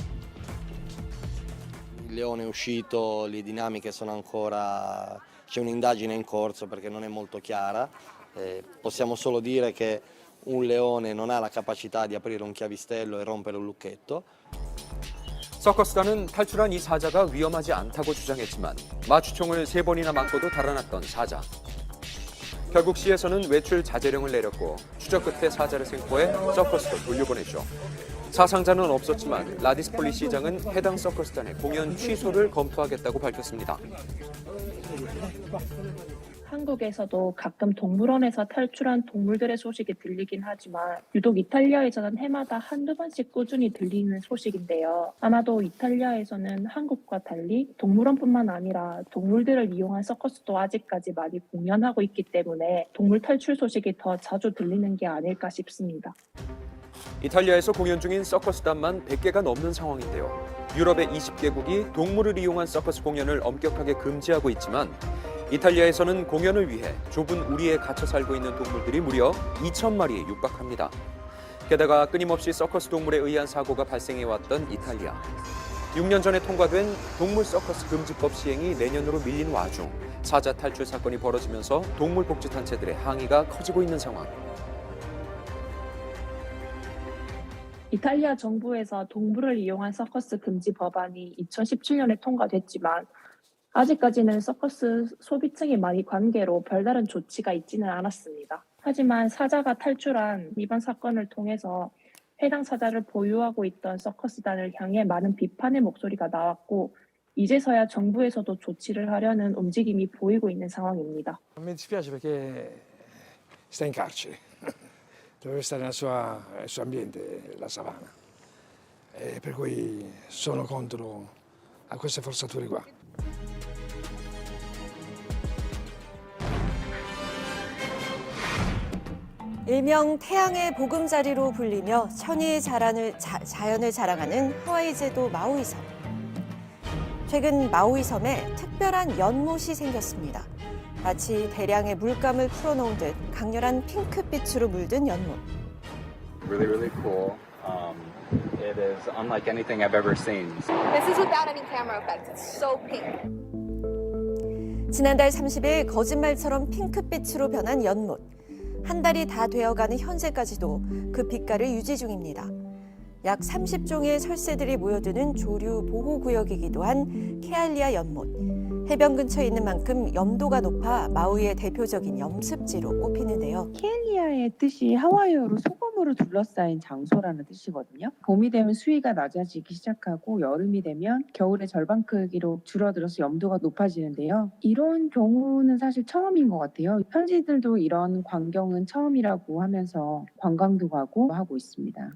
Speaker 10: Il leone è uscito, le dinamiche sono ancora, c'è un'indagine in corso perché non è molto chiara. Possiamo solo dire che un leone non ha la capacità di aprire un chiavistello e rompere un lucchetto.
Speaker 3: 서커스단은 탈출한 이 사자가 위험하지 않다고 주장했지만 마취총을 3번이나 맞고도 달아났던 사자. 결국 시에서는 외출 자제령을 내렸고 추적 끝에 사자를 생포해 서커스로 돌려보냈죠. 사상자는 없었지만 라디스폴리 시장은 해당 서커스단의 공연 취소를 검토하겠다고 밝혔습니다.
Speaker 4: 한국에서도 가끔 동물원에서 탈출한 동물들의 소식이 들리긴 하지만 유독 이탈리아에서는 해마다 한두 번씩 꾸준히 들리는 소식인데요. 아마도 이탈리아에서는 한국과 달리 동물원뿐만 아니라 동물들을 이용한 서커스도 아직까지 많이 공연하고 있기 때문에 동물 탈출 소식이 더 자주 들리는 게 아닐까 싶습니다.
Speaker 3: 이탈리아에서 공연 중인 서커스단만 100개가 넘는 상황인데요. 유럽의 20개국이 동물을 이용한 서커스 공연을 엄격하게 금지하고 있지만 이탈리아에서는 공연을 위해 좁은 우리에 갇혀 살고 있는 동물들이 무려 2,000마리에 육박합니다. 게다가 끊임없이 서커스 동물에 의한 사고가 발생해왔던 이탈리아. 6년 전에 통과된 동물 서커스 금지법 시행이 내년으로 밀린 와중 사자 탈출 사건이 벌어지면서 동물 복지 단체들의 항의가 커지고 있는 상황.
Speaker 4: 이탈리아 정부에서 동물을 이용한 서커스 금지 법안이 2017년에 통과됐지만 아직까지는 서커스 소비층이 많이 관계로 별다른 조치가 있지는 않았습니다. 하지만 사자가 탈출한 이번 사건을 통해서 해당 사자를 보유하고 있던 서커스단을 향해 많은 비판의 목소리가 나왔고 이제서야 정부에서도 조치를 하려는 움직임이 보이고 있는 상황입니다.
Speaker 13: Mi dispiace perché sta in carcere, doveva stare nel suo ambiente, la savana, e per cui sono contro a queste forzature qua.
Speaker 20: 일명 태양의 보금자리로 불리며 천혜의 자연을 자랑하는 하와이 제도 마우이 섬. 최근 마우이 섬에 특별한 연못이 생겼습니다. 마치 대량의 물감을 풀어놓은 듯 강렬한 핑크빛으로 물든 연못.
Speaker 22: Really, really cool. It is unlike anything I've ever seen.
Speaker 23: This is without any camera effects. It's so pink.
Speaker 20: 지난달 30일 거짓말처럼 핑크빛으로 변한 연못. 한 달이 다 되어가는 현재까지도 그 빛깔을 유지 중입니다. 약 30종의 설새들이 모여드는 조류 보호구역이기도 한 케알리아 연못. 해변 근처에 있는 만큼 염도가 높아 마우이의 대표적인 염습지로 꼽히는데요.
Speaker 24: 케알리아의 뜻이 하와이어로 소금으로 둘러싸인 장소라는 뜻이거든요. 봄이 되면 수위가 낮아지기 시작하고 여름이 되면 겨울의 절반 크기로 줄어들어서 염도가 높아지는데요. 이런 경우는 사실 처음인 것 같아요. 현지들도 이런 광경은 처음이라고 하면서 관광도 가고 하고 있습니다.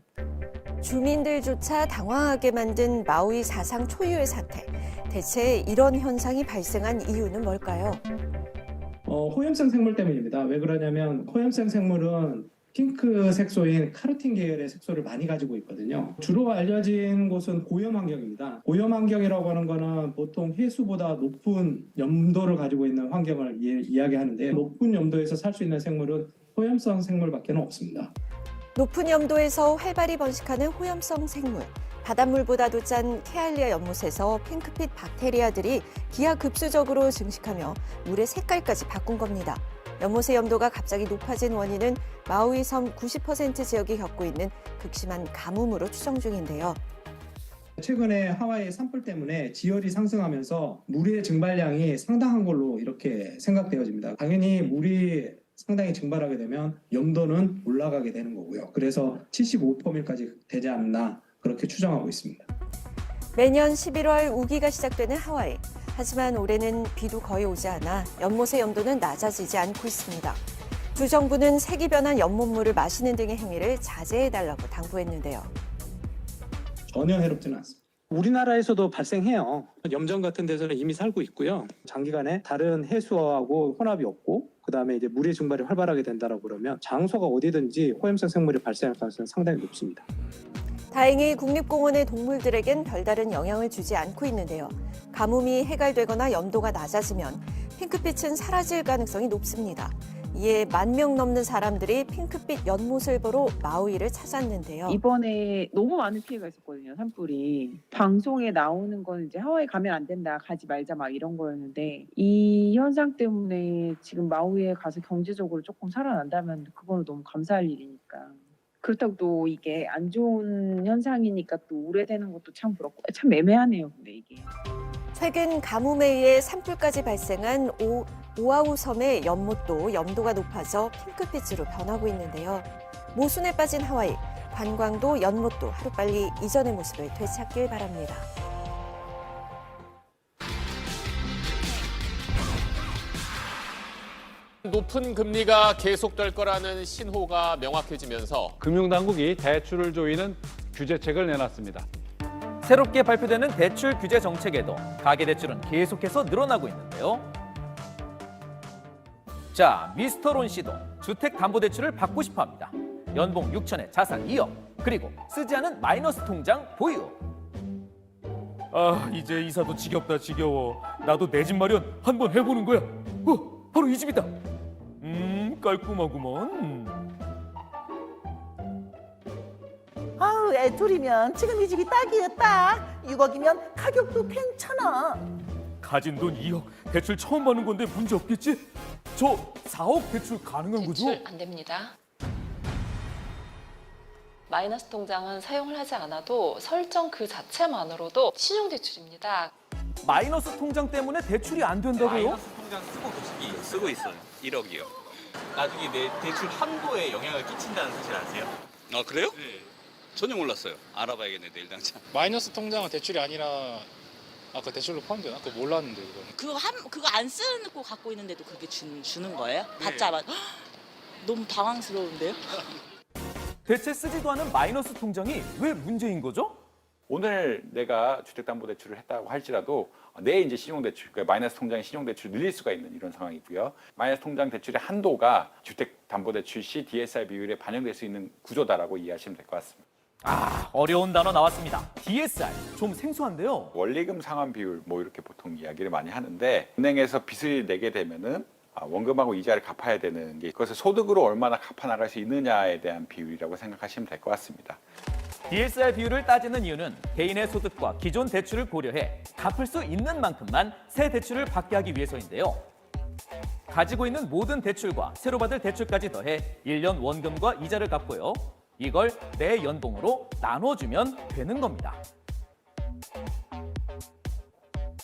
Speaker 20: 주민들조차 당황하게 만든 마우이 사상 초유의 사태. 대체 이런 현상이 발생한 이유는 뭘까요?
Speaker 25: 호염성 생물 때문입니다. 왜 그러냐면 호염성 생물은 핑크 색소인 카로틴 계열의 색소를 많이 가지고 있거든요. 주로 알려진 곳은 고염 환경입니다. 고염 환경이라고 하는 거는 보통 해수보다 높은 염도를 가지고 있는 환경을 이야기하는데 높은 염도에서 살 수 있는 생물은 호염성 생물밖에 없습니다.
Speaker 20: 높은 염도에서 활발히 번식하는 호염성 생물. 바닷물보다도 짠 케알리아 연못에서 핑크빛 박테리아들이 기하급수적으로 증식하며 물의 색깔까지 바꾼 겁니다. 연못의 염도가 갑자기 높아진 원인은 마우이 섬 90% 지역이 겪고 있는 극심한 가뭄으로 추정 중인데요.
Speaker 25: 최근에 하와이의 산불 때문에 지열이 상승하면서 물의 증발량이 상당한 걸로 이렇게 생각되어집니다. 당연히 물이 상당히 증발하게 되면 염도는 올라가게 되는 거고요. 그래서 75%밀까지 되지 않나 그렇게 추정하고 있습니다.
Speaker 20: 매년 11월 우기가 시작되는 하와이. 하지만 올해는 비도 거의 오지 않아 연못의 염도는 낮아지지 않고 있습니다. 주 정부는 색이 변한 연못물을 마시는 등의 행위를 자제해달라고 당부했는데요.
Speaker 25: 전혀 해롭지는 않습니다. 우리나라에서도 발생해요. 염전 같은 데서는 이미 살고 있고요. 장기간에 다른 해수어하고 혼합이 없고 그다음에 이제 물의 증발이 활발하게 된다라고 그러면 장소가 어디든지 호염성 생물이 발생할 가능성이 상당히 높습니다.
Speaker 20: 다행히 국립공원의 동물들에겐 별다른 영향을 주지 않고 있는데요. 가뭄이 해갈되거나 염도가 낮아지면 핑크빛은 사라질 가능성이 높습니다. 이에 10,000명 넘는 사람들이 핑크빛 연못을 보러 마우이를 찾았는데요.
Speaker 24: 이번에 너무 많은 피해가 있었거든요, 산불이. 방송에 나오는 건 이제 하와이 가면 안 된다, 가지 말자 막 이런 거였는데 이 현상 때문에 지금 마우이에 가서 경제적으로 조금 살아난다면 그거는 너무 감사할 일이니까. 그렇다고 또 이게 안 좋은 현상이니까 또 우려되는 것도 참 그렇고 참 애매하네요, 근데 이게.
Speaker 20: 최근 가뭄에 의해 산불까지 발생한 오아후 섬의 연못도 염도가 높아져 핑크빛으로 변하고 있는데요. 모순에 빠진 하와이, 관광도 연못도 하루빨리 이전의 모습을 되찾길 바랍니다.
Speaker 26: 높은 금리가 계속될 거라는 신호가 명확해지면서
Speaker 27: 금융당국이 대출을 조이는 규제책을 내놨습니다.
Speaker 1: 새롭게 발표되는 대출 규제 정책에도 가계대출은 계속해서 늘어나고 있는데요. 자, 미스터 론 씨도 주택담보대출을 받고 싶어합니다. 연봉 6천에 자산 2억, 그리고 쓰지 않은 마이너스 통장 보유.
Speaker 28: 아, 이제 이사도 지겹다 지겨워. 나도 내 집 마련 한번 해보는 거야. 바로 이 집이다. 깔끔하구먼.
Speaker 29: 아우, 애 둘이면 지금 이 집이 딱이었다. 6억이면 가격도 괜찮아.
Speaker 28: 가진 돈 2억, 대출 처음 받는 건데 문제 없겠지? 저 4억 대출 가능한 거죠?
Speaker 21: 대출 안 됩니다. 마이너스 통장은 사용을 하지 않아도 설정 그 자체만으로도 신용대출입니다.
Speaker 1: 마이너스 통장 때문에 대출이 안 된다고요?
Speaker 30: 마이너스 통장 쓰고 있어요. 1억이요. 나중에 내 대출 한도에 영향을 끼친다는 사실 아세요?
Speaker 31: 아, 그래요? 네. 전혀 몰랐어요. 알아봐야겠네, 내일 당장.
Speaker 32: 마이너스 통장은 대출이 아니라
Speaker 27: 아까 대출로 포함되나? 그거 몰랐는데 이거.
Speaker 5: 그거 안 쓰고 갖고 있는데도 그렇게 주는 거예요? 받자마자 너무 당황스러운데요?
Speaker 1: 대체 쓰지도 않은 마이너스 통장이 왜 문제인 거죠?
Speaker 6: 오늘 내가 주택담보대출을 했다고 할지라도 내 이제 신용대출, 그러니까 마이너스 통장의 신용대출을 늘릴 수가 있는 이런 상황이고요. 마이너스 통장 대출의 한도가 주택담보대출 시 DSR 비율에 반영될 수 있는 구조다라고 이해하시면 될 것 같습니다.
Speaker 1: 어려운 단어 나왔습니다. DSR. 좀 생소한데요.
Speaker 6: 원리금 상환 비율 뭐 이렇게 보통 이야기를 많이 하는데 은행에서 빚을 내게 되면은 원금하고 이자를 갚아야 되는 게 그것을 소득으로 얼마나 갚아 나갈 수 있느냐에 대한 비율이라고 생각하시면 될 것 같습니다.
Speaker 1: DSR 비율을 따지는 이유는 개인의 소득과 기존 대출을 고려해 갚을 수 있는 만큼만 새 대출을 받게 하기 위해서인데요. 가지고 있는 모든 대출과 새로 받을 대출까지 더해 1년 원금과 이자를 갚고요. 이걸 내 연봉으로 나눠주면 되는 겁니다.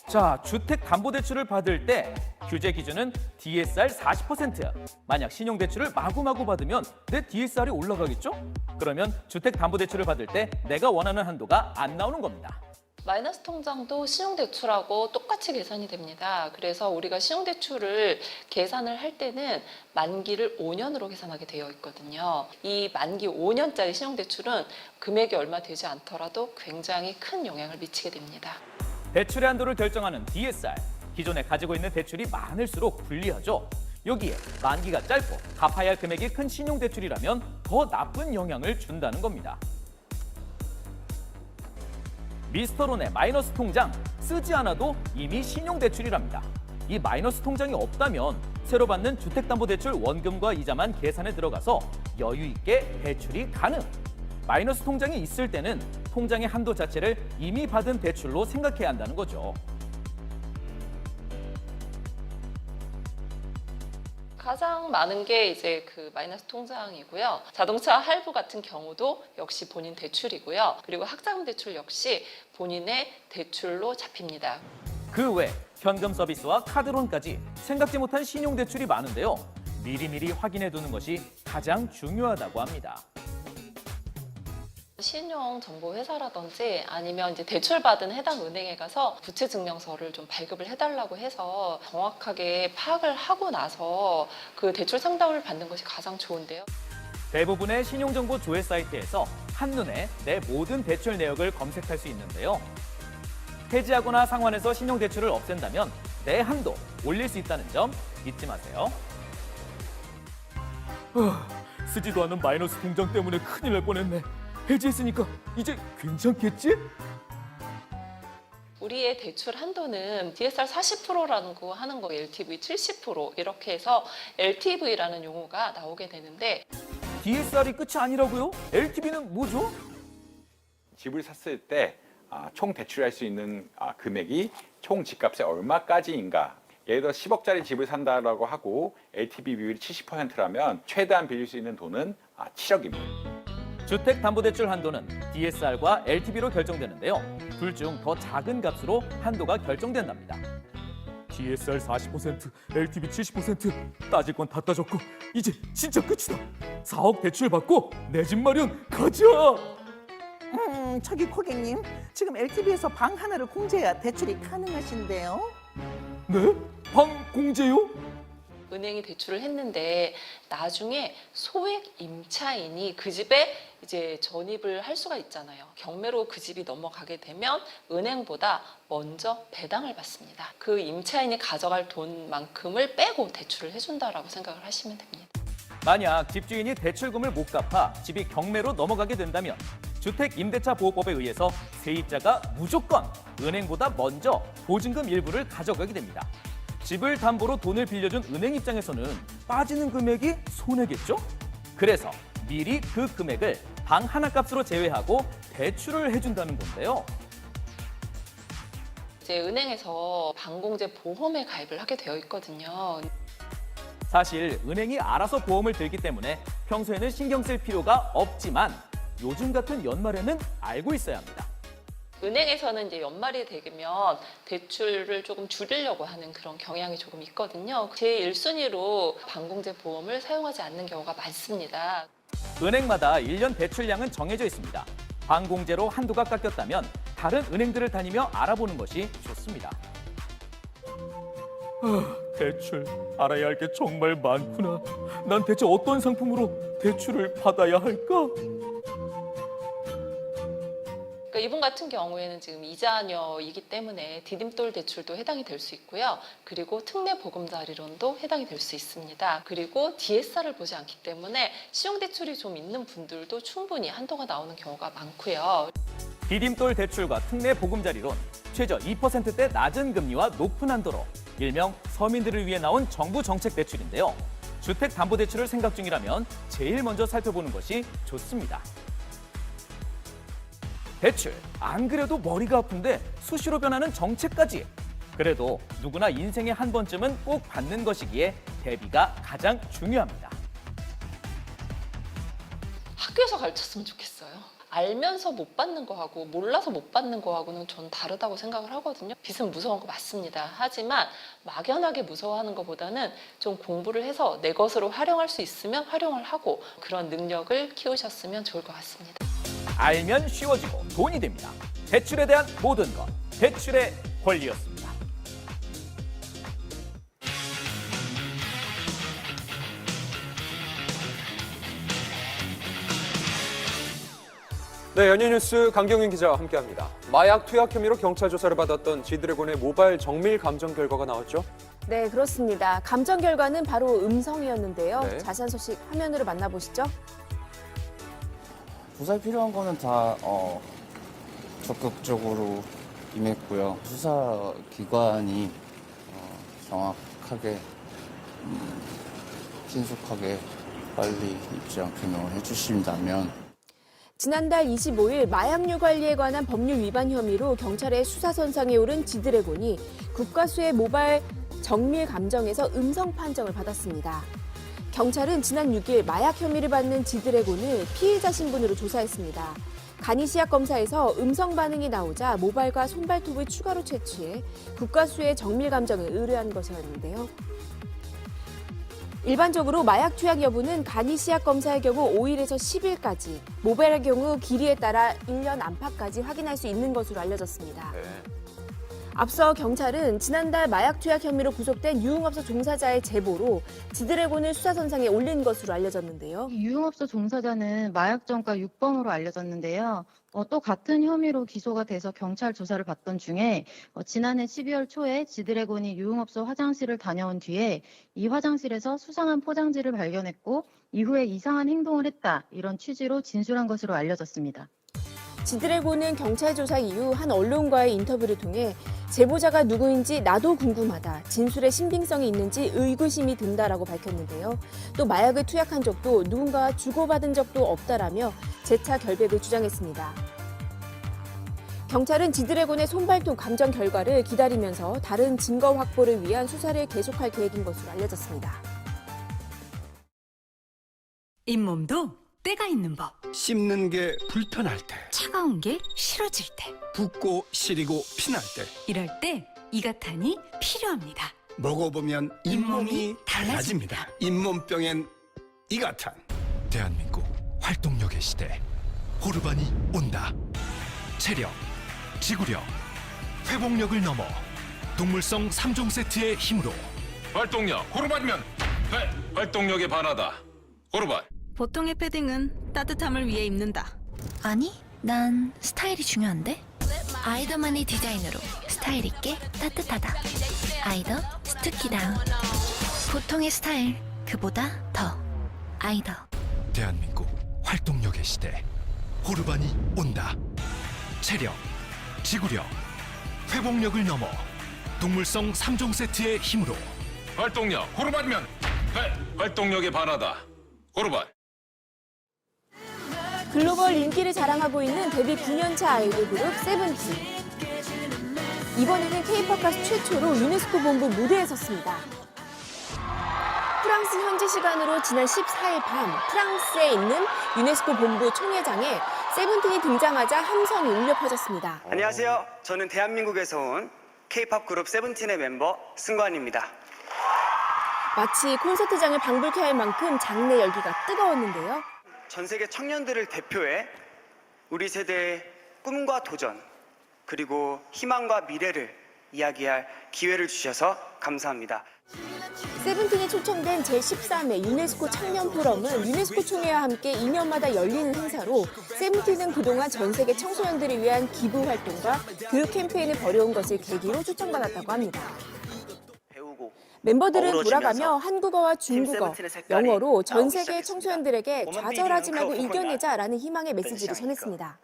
Speaker 1: 자, 주택담보대출을 받을 때 규제 기준은 DSR 40%. 만약 신용대출을 마구마구 받으면 내 DSR이 올라가겠죠? 그러면 주택담보대출을 받을 때 내가 원하는 한도가 안 나오는 겁니다.
Speaker 21: 마이너스 통장도 신용대출하고 똑같이 계산이 됩니다. 그래서 우리가 신용대출을 계산을 할 때는 만기를 5년으로 계산하게 되어 있거든요. 이 만기 5년짜리 신용대출은 금액이 얼마 되지 않더라도 굉장히 큰 영향을 미치게 됩니다.
Speaker 1: 대출의 한도를 결정하는 DSR. 기존에 가지고 있는 대출이 많을수록 불리하죠. 여기에 만기가 짧고 갚아야 할 금액이 큰 신용대출이라면 더 나쁜 영향을 준다는 겁니다. 미스터론의 마이너스 통장, 쓰지 않아도 이미 신용대출이랍니다. 이 마이너스 통장이 없다면 새로 받는 주택담보대출 원금과 이자만 계산에 들어가서 여유 있게 대출이 가능. 마이너스 통장이 있을 때는 통장의 한도 자체를 이미 받은 대출로 생각해야 한다는 거죠.
Speaker 21: 가장 많은 게 이제 그 마이너스 통장이고요. 자동차 할부 같은 경우도 역시 본인 대출이고요. 그리고 학자금 대출 역시 본인의 대출로 잡힙니다.
Speaker 1: 그 외 현금 서비스와 카드론까지 생각지 못한 신용대출이 많은데요. 미리미리 확인해두는 것이 가장 중요하다고 합니다.
Speaker 21: 신용정보회사라든지 아니면 이제 대출받은 해당 은행에 가서 부채증명서를 좀 발급을 해달라고 해서 정확하게 파악을 하고 나서 그 대출 상담을 받는 것이 가장 좋은데요.
Speaker 1: 대부분의 신용정보 조회 사이트에서 한눈에 내 모든 대출 내역을 검색할 수 있는데요. 해지하거나 상환해서 신용대출을 없앤다면 내 한도 올릴 수 있다는 점 잊지 마세요.
Speaker 28: 쓰지도 않은 마이너스 통장 때문에 큰일 날 뻔했네. 해지했으니까 이제 괜찮겠지?
Speaker 21: 우리의 대출 한도는 DSR 40%라는 거 하는 거, LTV 70% 이렇게 해서 LTV라는 용어가 나오게 되는데
Speaker 1: DSR이 끝이 아니라고요? LTV는 뭐죠?
Speaker 6: 집을 샀을 때 총 대출할 수 있는 금액이 총 집값의 얼마까지인가. 예를 들어 10억짜리 집을 산다라고 하고 LTV 비율이 70%라면 최대한 빌릴 수 있는 돈은 7억입니다.
Speaker 1: 주택담보대출 한도는 DSR과 LTV로 결정되는데요. 둘 중 더 작은 값으로 한도가 결정된답니다.
Speaker 28: DSR 40%, LTV 70%, 따질 건 다 따졌고 이제 진짜 끝이다. 4억 대출 받고 내 집 마련 가자.
Speaker 29: 저기 고객님, 지금 LTV에서 방 하나를 공제해야 대출이 가능하신데요.
Speaker 28: 네? 방 공제요?
Speaker 21: 은행이 대출을 했는데 나중에 소액 임차인이 그 집에 이제 전입을 할 수가 있잖아요. 경매로 그 집이 넘어가게 되면 은행보다 먼저 배당을 받습니다. 그 임차인이 가져갈 돈만큼을 빼고 대출을 해준다라고 생각을 하시면 됩니다.
Speaker 1: 만약 집주인이 대출금을 못 갚아 집이 경매로 넘어가게 된다면 주택임대차보호법에 의해서 세입자가 무조건 은행보다 먼저 보증금 일부를 가져가게 됩니다. 집을 담보로 돈을 빌려준 은행 입장에서는 빠지는 금액이 손해겠죠? 그래서 미리 그 금액을 방 하나 값으로 제외하고 대출을 해준다는 건데요.
Speaker 21: 이제 은행에서 방공제 보험에 가입을 하게 되어 있거든요.
Speaker 1: 사실 은행이 알아서 보험을 들기 때문에 평소에는 신경 쓸 필요가 없지만 요즘 같은 연말에는 알고 있어야 합니다.
Speaker 21: 은행에서는 이제 연말이 되면 대출을 조금 줄이려고 하는 그런 경향이 조금 있거든요. 제1순위로 방공제 보험을 사용하지 않는 경우가 많습니다.
Speaker 1: 은행마다 1년 대출량은 정해져 있습니다. 방공제로 한도가 깎였다면 다른 은행들을 다니며 알아보는 것이 좋습니다.
Speaker 28: 대출 알아야 할 게 정말 많구나. 난 대체 어떤 상품으로 대출을 받아야 할까?
Speaker 21: 그러니까 이분 같은 경우에는 지금 이자녀이기 때문에 디딤돌 대출도 해당이 될 수 있고요. 그리고 특례 보금자리론도 해당이 될 수 있습니다. 그리고 DSR을 보지 않기 때문에 신용대출이 좀 있는 분들도 충분히 한도가 나오는 경우가 많고요.
Speaker 1: 디딤돌 대출과 특례 보금자리론, 최저 2%대 낮은 금리와 높은 한도로 일명 서민들을 위해 나온 정부 정책 대출인데요. 주택담보대출을 생각 중이라면 제일 먼저 살펴보는 것이 좋습니다. 대출, 안 그래도 머리가 아픈데 수시로 변하는 정책까지. 그래도 누구나 인생에 한 번쯤은 꼭 받는 것이기에 대비가 가장 중요합니다.
Speaker 21: 학교에서 가르쳤으면 좋겠어요. 알면서 못 받는 거하고 몰라서 못 받는 거하고는 전 다르다고 생각을 하거든요. 빚은 무서운 거 맞습니다. 하지만 막연하게 무서워하는 것보다는 좀 공부를 해서 내 것으로 활용할 수 있으면 활용을 하고 그런 능력을 키우셨으면 좋을 것 같습니다.
Speaker 1: 알면 쉬워지고 돈이 됩니다. 대출에 대한 모든 것, 대출의 권리였습니다.
Speaker 3: 네, 연예뉴스 강경윤 기자와 함께합니다. 마약 투약 혐의로 경찰 조사를 받았던 지드래곤의 모바일 정밀 감정 결과가 나왔죠?
Speaker 7: 네, 그렇습니다. 감정 결과는 바로 음성이었는데요.
Speaker 3: 네.
Speaker 7: 자세한 소식 화면으로 만나보시죠.
Speaker 8: 조사에 필요한 거는 다 적극적으로 임했고요. 수사기관이 정확하게 신속하게 빨리 입장 규명을 해주신다면
Speaker 7: 지난달 25일 마약류 관리에 관한 법률 위반 혐의로 경찰의 수사선상에 오른 지드래곤이 국과수의 모바일 정밀 감정에서 음성 판정을 받았습니다. 경찰은 지난 6일 마약 혐의를 받는 지드래곤을 피의자 신분으로 조사했습니다. 간이시약 검사에서 음성 반응이 나오자 모발과 손발톱을 추가로 채취해 국과수의 정밀 감정을 의뢰한 것이었는데요. 일반적으로 마약 투약 여부는 간이시약 검사의 경우 5일에서 10일까지, 모발의 경우 길이에 따라 1년 안팎까지 확인할 수 있는 것으로 알려졌습니다.
Speaker 3: 네.
Speaker 7: 앞서 경찰은 지난달 마약 투약 혐의로 구속된 유흥업소 종사자의 제보로 지드래곤을 수사선상에 올린 것으로 알려졌는데요.
Speaker 9: 유흥업소 종사자는 마약정가 6범으로 알려졌는데요. 또 같은 혐의로 기소가 돼서 경찰 조사를 받던 중에 지난해 12월 초에 지드래곤이 유흥업소 화장실을 다녀온 뒤에 이 화장실에서 수상한 포장지를 발견했고 이후에 이상한 행동을 했다, 이런 취지로 진술한 것으로 알려졌습니다.
Speaker 7: 지드래곤은 경찰 조사 이후 한 언론과의 인터뷰를 통해 제보자가 누구인지 나도 궁금하다, 진술의 신빙성이 있는지 의구심이 든다라고 밝혔는데요. 또 마약을 투약한 적도 누군가와 주고받은 적도 없다라며 재차 결백을 주장했습니다. 경찰은 지드래곤의 손발톱 감정 결과를 기다리면서 다른 증거 확보를 위한 수사를 계속할 계획인 것으로 알려졌습니다.
Speaker 11: 잇몸도 때가 있는 법.
Speaker 12: 씹는 게 불편할 때,
Speaker 11: 차가운 게 싫어질 때,
Speaker 12: 붓고 시리고 피날 때,
Speaker 11: 이럴 때 이가탄이 필요합니다.
Speaker 12: 먹어보면 잇몸이 달라집니다. 잇몸병엔 이가탄.
Speaker 14: 대한민국 활동력의 시대. 호르반이 온다. 체력, 지구력, 회복력을 넘어 동물성 3종 세트의 힘으로
Speaker 16: 활동력 호르반이면 활동력에 반하다. 호르반.
Speaker 11: 보통의 패딩은 따뜻함을 위해 입는다.
Speaker 17: 아니, 난 스타일이 중요한데? 아이더만의 디자인으로 스타일 있게 따뜻하다. 아이더 스투키다운. 보통의 스타일, 그보다 더. 아이더.
Speaker 14: 대한민국 활동력의 시대. 호르반이 온다. 체력, 지구력, 회복력을 넘어 동물성 3종 세트의 힘으로
Speaker 16: 활동력 호르반이면 활동력에 반하다. 호르반.
Speaker 7: 글로벌 인기를 자랑하고 있는 데뷔 9년차 아이돌 그룹 세븐틴. 이번에는 K-팝 가수 최초로 유네스코 본부 무대에 섰습니다. 프랑스 현지 시간으로 지난 14일 밤 프랑스에 있는 유네스코 본부 총회장에 세븐틴이 등장하자 함성이 울려 퍼졌습니다.
Speaker 18: 안녕하세요. 저는 대한민국에서 온 K-팝 그룹 세븐틴의 멤버 승관입니다.
Speaker 7: 마치 콘서트장을 방불케 할 만큼 장내 열기가 뜨거웠는데요.
Speaker 18: 전 세계 청년들을 대표해 우리 세대의 꿈과 도전, 그리고 희망과 미래를 이야기할 기회를 주셔서 감사합니다.
Speaker 7: 세븐틴이 초청된 제13회 유네스코 청년 포럼은 유네스코 총회와 함께 2년마다 열리는 행사로 세븐틴은 그동안 전 세계 청소년들을 위한 기부 활동과 교육 캠페인을 벌여온 것을 계기로 초청받았다고 합니다. 멤버들은 돌아가며 한국어와 중국어, 영어로 전 세계 청소년들에게 좌절하지 말고 이겨내자라는 희망의 메시지를 전했습니다.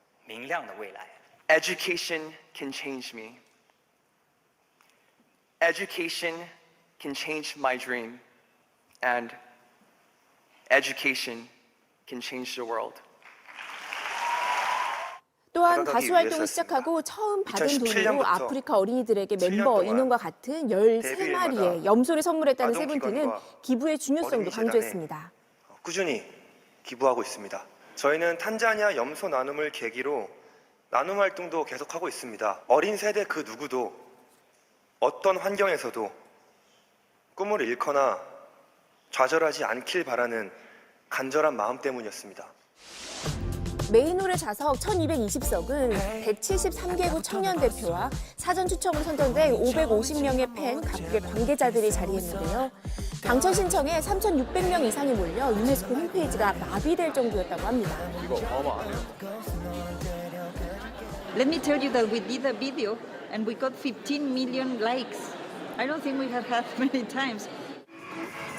Speaker 18: Education can change me. Education can change my dream. And education can change the world.
Speaker 7: 또한 가수 활동을 시작하고 처음 받은 돈으로 아프리카 어린이들에게 멤버 인형과 같은 13마리의 염소를 선물했다는 세븐틴은 기부의 중요성도 강조했습니다.
Speaker 2: 꾸준히 기부하고 있습니다. 저희는 탄자니아 염소 나눔을 계기로 나눔 활동도 계속하고 있습니다. 어린 세대 그 누구도 어떤 환경에서도 꿈을 잃거나 좌절하지 않길 바라는 간절한 마음 때문이었습니다.
Speaker 7: 메인홀의 좌석 1220석은 173개국 청년 대표와 사전 추첨으로 선정된 550명의 팬, 각국의 관계자들이 자리했는데요. 당첨 신청에 3,600명 이상이 몰려 유네스코 홈페이지가 마비될 정도였다고 합니다.
Speaker 3: 이거 어마어마하네요.
Speaker 4: Let me tell you that we did a video and we got 15 million likes. I don't think we have had many times.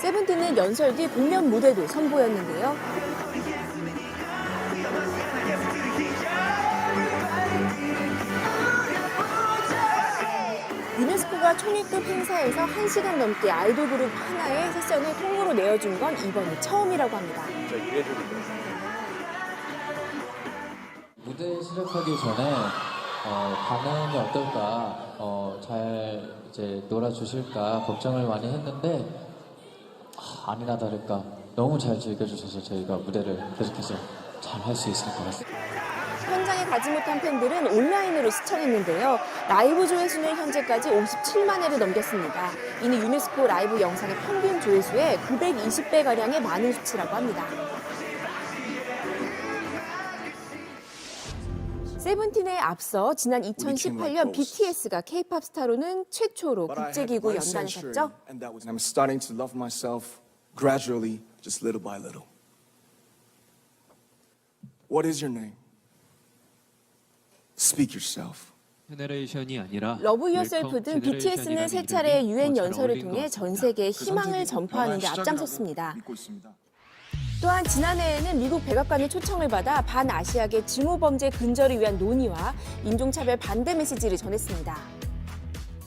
Speaker 7: 세븐틴은 연설 뒤 공연 무대도 선보였는데요. 유네스코가 총회급 행사에서 1시간 넘게 아이돌 그룹 하나의 세션을 통으로 내어준 건 이번이 처음이라고 합니다.
Speaker 3: 진짜 이례적이죠.
Speaker 10: 무대 시작하기 전에 반응이 어떨까, 잘 이제 놀아주실까 걱정을 많이 했는데 아니나 다를까 너무 잘 즐겨주셔서 저희가 무대를 계속해서 잘 할 수 있을 것 같습니다.
Speaker 7: 현장에 가지 못한 팬들은 온라인으로 시청했는데요. 라이브 조회수는 현재까지 57만 회를 넘겼습니다. 이는 유네스코 라이브 영상의 평균 조회수의 920배가량의 많은 수치라고 합니다. 세븐틴에 앞서 지난 2018년 BTS가 K-팝 스타로는 최초로 국제기구 연단을 탔죠.
Speaker 13: I'm starting to love myself gradually, just little by little. What is your name? Speak yourself.
Speaker 15: 제너레이션이 아니라
Speaker 7: 러브 유어셀프 등 BTS는 세 차례의 유엔 연설을 통해 전 세계에 희망을 전파하는 데 앞장섰습니다. 또한 지난해에는 미국 백악관의 초청을 받아 반아시아계 증오범죄 근절을 위한 논의와 인종차별 반대 메시지를 전했습니다.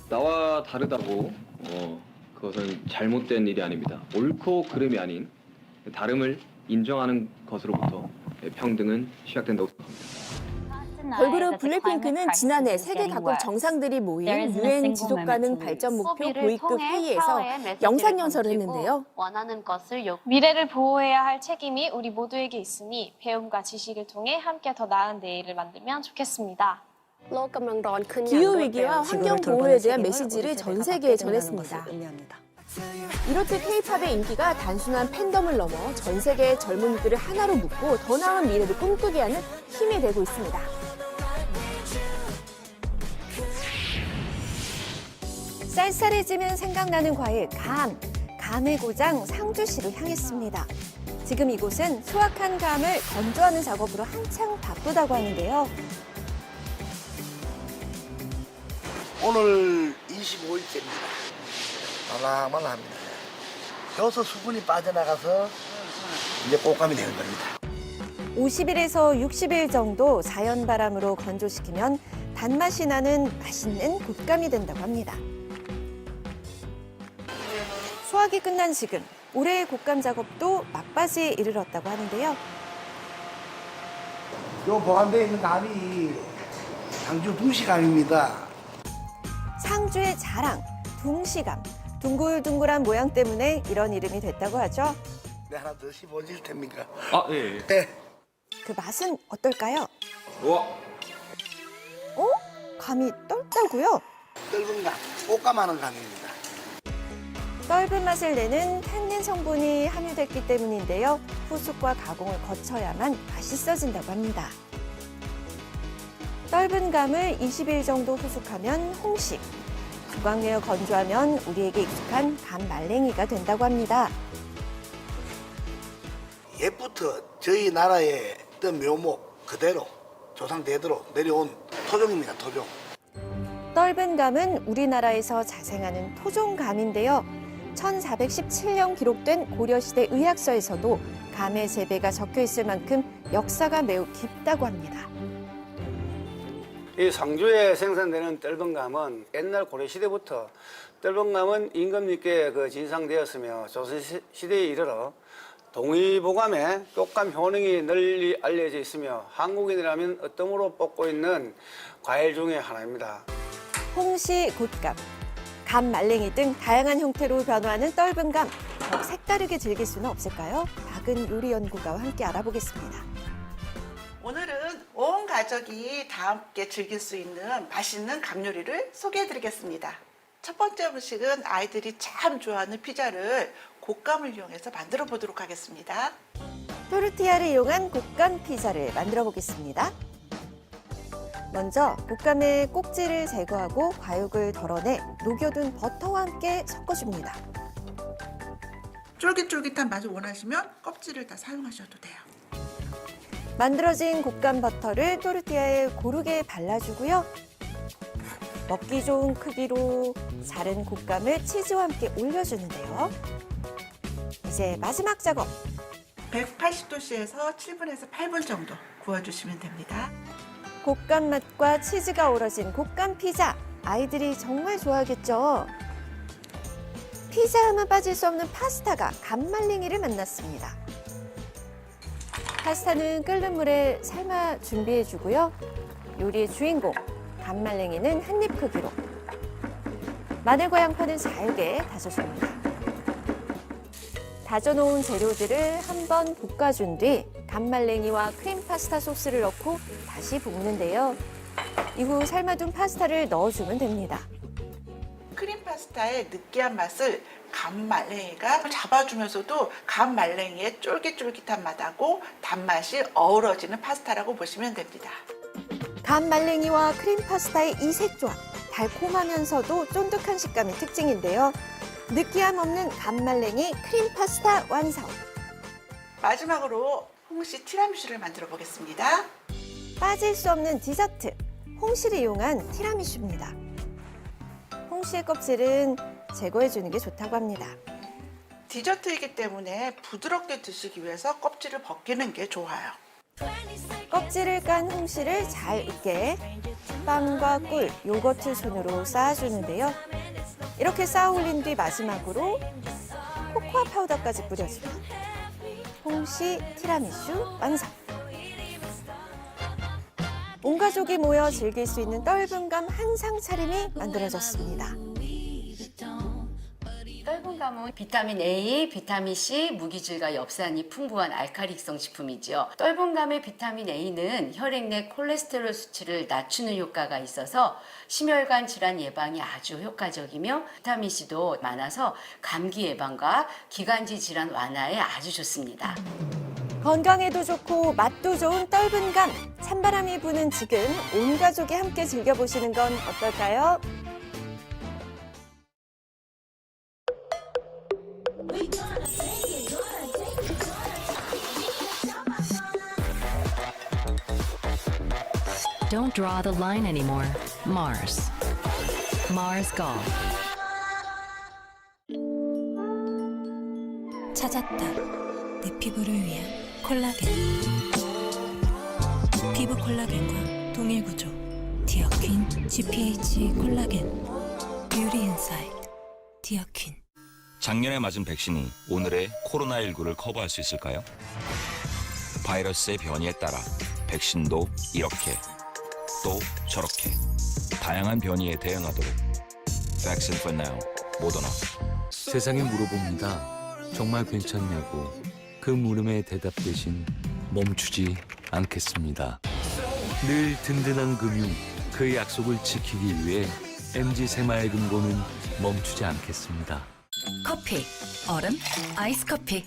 Speaker 19: 나와 다르다고 그것은 잘못된 일이 아닙니다. 옳고 그름이 아닌 다름을 인정하는 것으로부터 평등은 시작된다고 생각합니다.
Speaker 7: 걸그룹 블랙핑크는 지난해 세계 각국 정상들이 모인 유엔 지속가능 발전 목표 고위급 회의에서 영상 연설을 했는데요.
Speaker 22: 원하는 것을 미래를 보호해야 할 책임이 우리 모두에게 있으니 배움과 지식을 통해 함께 더 나은 내일을 만들면 좋겠습니다.
Speaker 7: 기후위기와 환경보호에 대한 메시지를 전 세계에 전했습니다. 이렇듯 K-팝의 인기가 단순한 팬덤을 넘어 전 세계의 젊은이들을 하나로 묶고 더 나은 미래를 꿈꾸게 하는 힘이 되고 있습니다. 쌀쌀해지면 생각나는 과일, 감. 감의 고장 상주시로 향했습니다. 지금 이곳은 수확한 감을 건조하는 작업으로 한창 바쁘다고 하는데요.
Speaker 23: 오늘 25일째입니다. 말랑말랑합니다. 벼서 수분이 빠져나가서 이제 꽃감이 되는 겁니다.
Speaker 7: 50일에서 60일 정도 자연바람으로 건조시키면 단맛이 나는 맛있는 곶감이 된다고 합니다. 수확이 끝난 지금 올해의 곶감 작업도 막바지에 이르렀다고 하는데요.
Speaker 23: 요 보관되어 있는 감이 상주 둥시감입니다.
Speaker 7: 상주의 자랑, 둥시감. 둥글둥글한 모양 때문에 이런 이름이 됐다고 하죠.
Speaker 23: 네, 하나 더 씹어줄 텐입니까?
Speaker 3: 아, 예.
Speaker 23: 네.
Speaker 7: 그 맛은 어떨까요?
Speaker 3: 우와.
Speaker 7: 감이 떫다고요?
Speaker 23: 떫은 감, 꽃감하는 감입니다.
Speaker 7: 떫은 맛을 내는 탄닌 성분이 함유됐기 때문인데요. 후숙과 가공을 거쳐야만 맛있어진다고 합니다.
Speaker 5: 떫은 감을 20일 정도 후숙하면 홍시, 구강내어 건조하면 우리에게 익숙한 감 말랭이가 된다고 합니다.
Speaker 23: 옛부터 저희 나라의 어떤 묘목 그대로 조상대대로 내려온 토종입니다. 토종.
Speaker 5: 떫은 감은 우리나라에서 자생하는 토종감인데요. 1417년 기록된 고려시대 의학서에서도 감의 재배가 적혀 있을 만큼 역사가 매우 깊다고 합니다.
Speaker 6: 이 상주에 생산되는 떫은 감은 옛날 고려시대부터 떫은 감은 임금님께 진상되었으며 조선시대에 이르러 동의보감에 똑감 효능이 널리 알려져 있으며 한국인이라면 어떠므로 뽑고 있는 과일 중에 하나입니다.
Speaker 5: 홍시, 곶감, 감 말랭이 등 다양한 형태로 변화하는 떫은 감. 더 색다르게 즐길 수는 없을까요? 박은 요리연구가와 함께 알아보겠습니다.
Speaker 20: 오늘은 온 가족이 다 함께 즐길 수 있는 맛있는 감 요리를 소개해드리겠습니다. 첫 번째 음식은 아이들이 참 좋아하는 피자를 곶감을 이용해서 만들어 보도록 하겠습니다.
Speaker 5: 토르티아를 이용한 곶감 피자를 만들어 보겠습니다. 먼저 곶감의 꼭지를 제거하고 과육을 덜어내 녹여둔 버터와 함께 섞어줍니다.
Speaker 20: 쫄깃쫄깃한 맛을 원하시면 껍질을 다 사용하셔도 돼요.
Speaker 5: 만들어진 곶감 버터를 토르티아에 고르게 발라주고요. 먹기 좋은 크기로 자른 곶감을 치즈와 함께 올려주는데요. 이제 마지막 작업.
Speaker 20: 180도씨에서 7분에서 8분 정도 구워주시면 됩니다.
Speaker 5: 곶감 맛과 치즈가 어우러진 곶감 피자. 아이들이 정말 좋아하겠죠. 피자 하면 빠질 수 없는 파스타가 감 말랭이를 만났습니다. 파스타는 끓는 물에 삶아 준비해주고요. 요리의 주인공, 감 말랭이는 한입 크기로. 마늘과 양파는 잘게 다져줍니다. 다져놓은 재료들을 한번 볶아준 뒤 감 말랭이와 크림 파스타 소스를 넣고 다시 볶는데요. 이후 삶아둔 파스타를 넣어주면 됩니다.
Speaker 20: 크림 파스타의 느끼한 맛을 감 말랭이가 잡아주면서도 감 말랭이의 쫄깃쫄깃한 맛하고 단맛이 어우러지는 파스타라고 보시면 됩니다.
Speaker 5: 감 말랭이와 크림 파스타의 이색 조합, 달콤하면서도 쫀득한 식감이 특징인데요. 느끼함 없는 감 말랭이 크림 파스타 완성.
Speaker 20: 마지막으로 홍시 티라미슈를 만들어 보겠습니다.
Speaker 5: 빠질 수 없는 디저트, 홍시를 이용한 티라미슈입니다. 홍시의 껍질은 제거해주는 게 좋다고 합니다.
Speaker 20: 디저트이기 때문에 부드럽게 드시기 위해서 껍질을 벗기는 게 좋아요.
Speaker 5: 껍질을 깐 홍시를 잘 으깨 빵과 꿀, 요거트 순으로 쌓아주는데요. 이렇게 쌓아 올린 뒤 마지막으로 코코아 파우더까지 뿌려주면 홍시 티라미슈 완성! 온 가족이 모여 즐길 수 있는 떫은 감 한상 차림이 만들어졌습니다.
Speaker 24: 떫은 감은 비타민 A, 비타민 C, 무기질과 엽산이 풍부한 알칼리성 식품이죠. 떫은 감의 비타민 A는 혈액 내 콜레스테롤 수치를 낮추는 효과가 있어서 심혈관 질환 예방에 아주 효과적이며 비타민 C도 많아서 감기 예방과 기관지 질환 완화에 아주 좋습니다.
Speaker 5: 건강에도 좋고 맛도 좋은 떫은 감. 찬바람이 부는 지금 온 가족이 함께 즐겨보시는 건 어떨까요?
Speaker 11: Don't draw the line anymore. Mars. Mars Golf.
Speaker 17: 찾았다. 내 피부를 위한 콜라겐. 피부 콜라겐과 동일 구조. 디어퀸 GPH 콜라겐. 뷰티 인사이트. 디어퀸.
Speaker 25: 작년에 맞은 백신이 오늘의 코로나19를 커버할 수 있을까요? 바이러스의 변이에 따라 백신도 이렇게 또 저렇게 다양한 변이에 대응하도록 Vaccine for Now, 모더나.
Speaker 26: 세상에 물어봅니다. 정말 괜찮냐고. 그 물음에 대답 대신 멈추지 않겠습니다. 늘 든든한 금융, 그 약속을 지키기 위해 MG 새마을금고는 멈추지 않겠습니다.
Speaker 11: 커피, 얼음, 아이스 커피.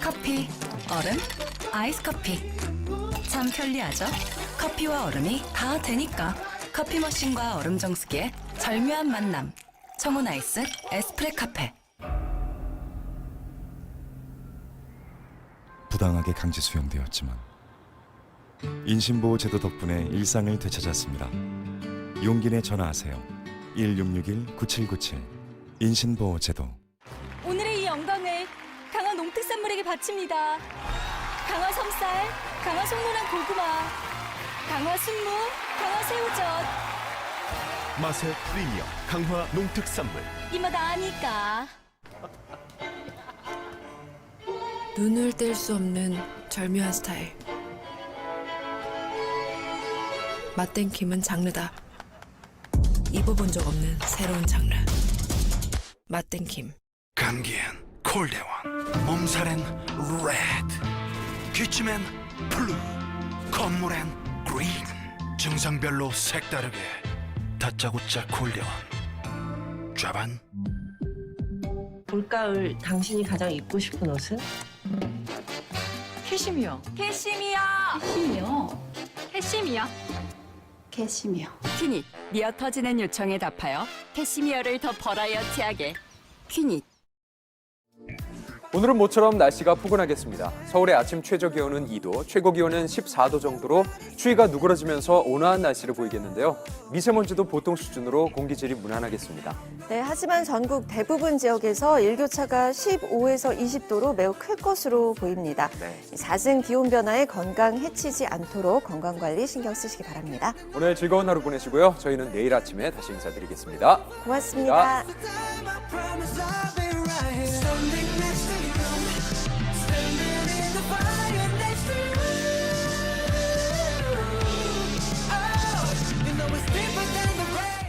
Speaker 11: 커피, 얼음, 아이스 커피. 참 편리하죠?
Speaker 17: 커피와 얼음이 다 되니까. 커피 머신과 얼음 정수기의 절묘한 만남. 청혼 아이스 에스프레 카페.
Speaker 1: 부당하게 강제 수용되었지만 인신보호 제도 덕분에 일상을 되찾았습니다. 용기 내 전화하세요. 1661-9797 인신보호 제도.
Speaker 8: 오늘의 이 영광을 강화 농특산물에게 바칩니다. 강화 섬쌀, 강화 송로랑 고구마, 강화 순무, 강화 새우젓.
Speaker 9: 맛의 프리미엄 강화 농특산물.
Speaker 8: 이 맛 아니까.
Speaker 12: 눈을 뗄 수 없는 절묘한 스타일. 맛땡킴은 장르다. 입어본 적 없는 새로운 장르. 맛땡킴.
Speaker 9: 감기엔 콜대원, 몸살엔 레드, 기침엔 블루, 콧물엔 그린. 증상별로 색다르게 다짜고짜 콜대원. 좌반.
Speaker 14: 올가을 당신이 가장 입고 싶은 옷은?
Speaker 8: 캐시미어. 캐시미어. 캐시미어. 캐시미어. 퀴닛. 미어 터지는 요청에 답하여 캐시미어를 더 버라이어티하게. 퀴닛.
Speaker 3: 오늘은 모처럼 날씨가 포근하겠습니다. 서울의 아침 최저 기온은 2도, 최고 기온은 14도 정도로 추위가 누그러지면서 온화한 날씨를 보이겠는데요. 미세먼지도 보통 수준으로 공기질이 무난하겠습니다.
Speaker 5: 네, 하지만 전국 대부분 지역에서 일교차가 15에서 20도로 매우 클 것으로 보입니다.
Speaker 3: 네.
Speaker 5: 잦은 기온 변화에 건강 해치지 않도록 건강관리 신경 쓰시기 바랍니다.
Speaker 3: 오늘 즐거운 하루 보내시고요. 저희는 내일 아침에 다시 인사드리겠습니다.
Speaker 5: 고맙습니다.
Speaker 3: 자.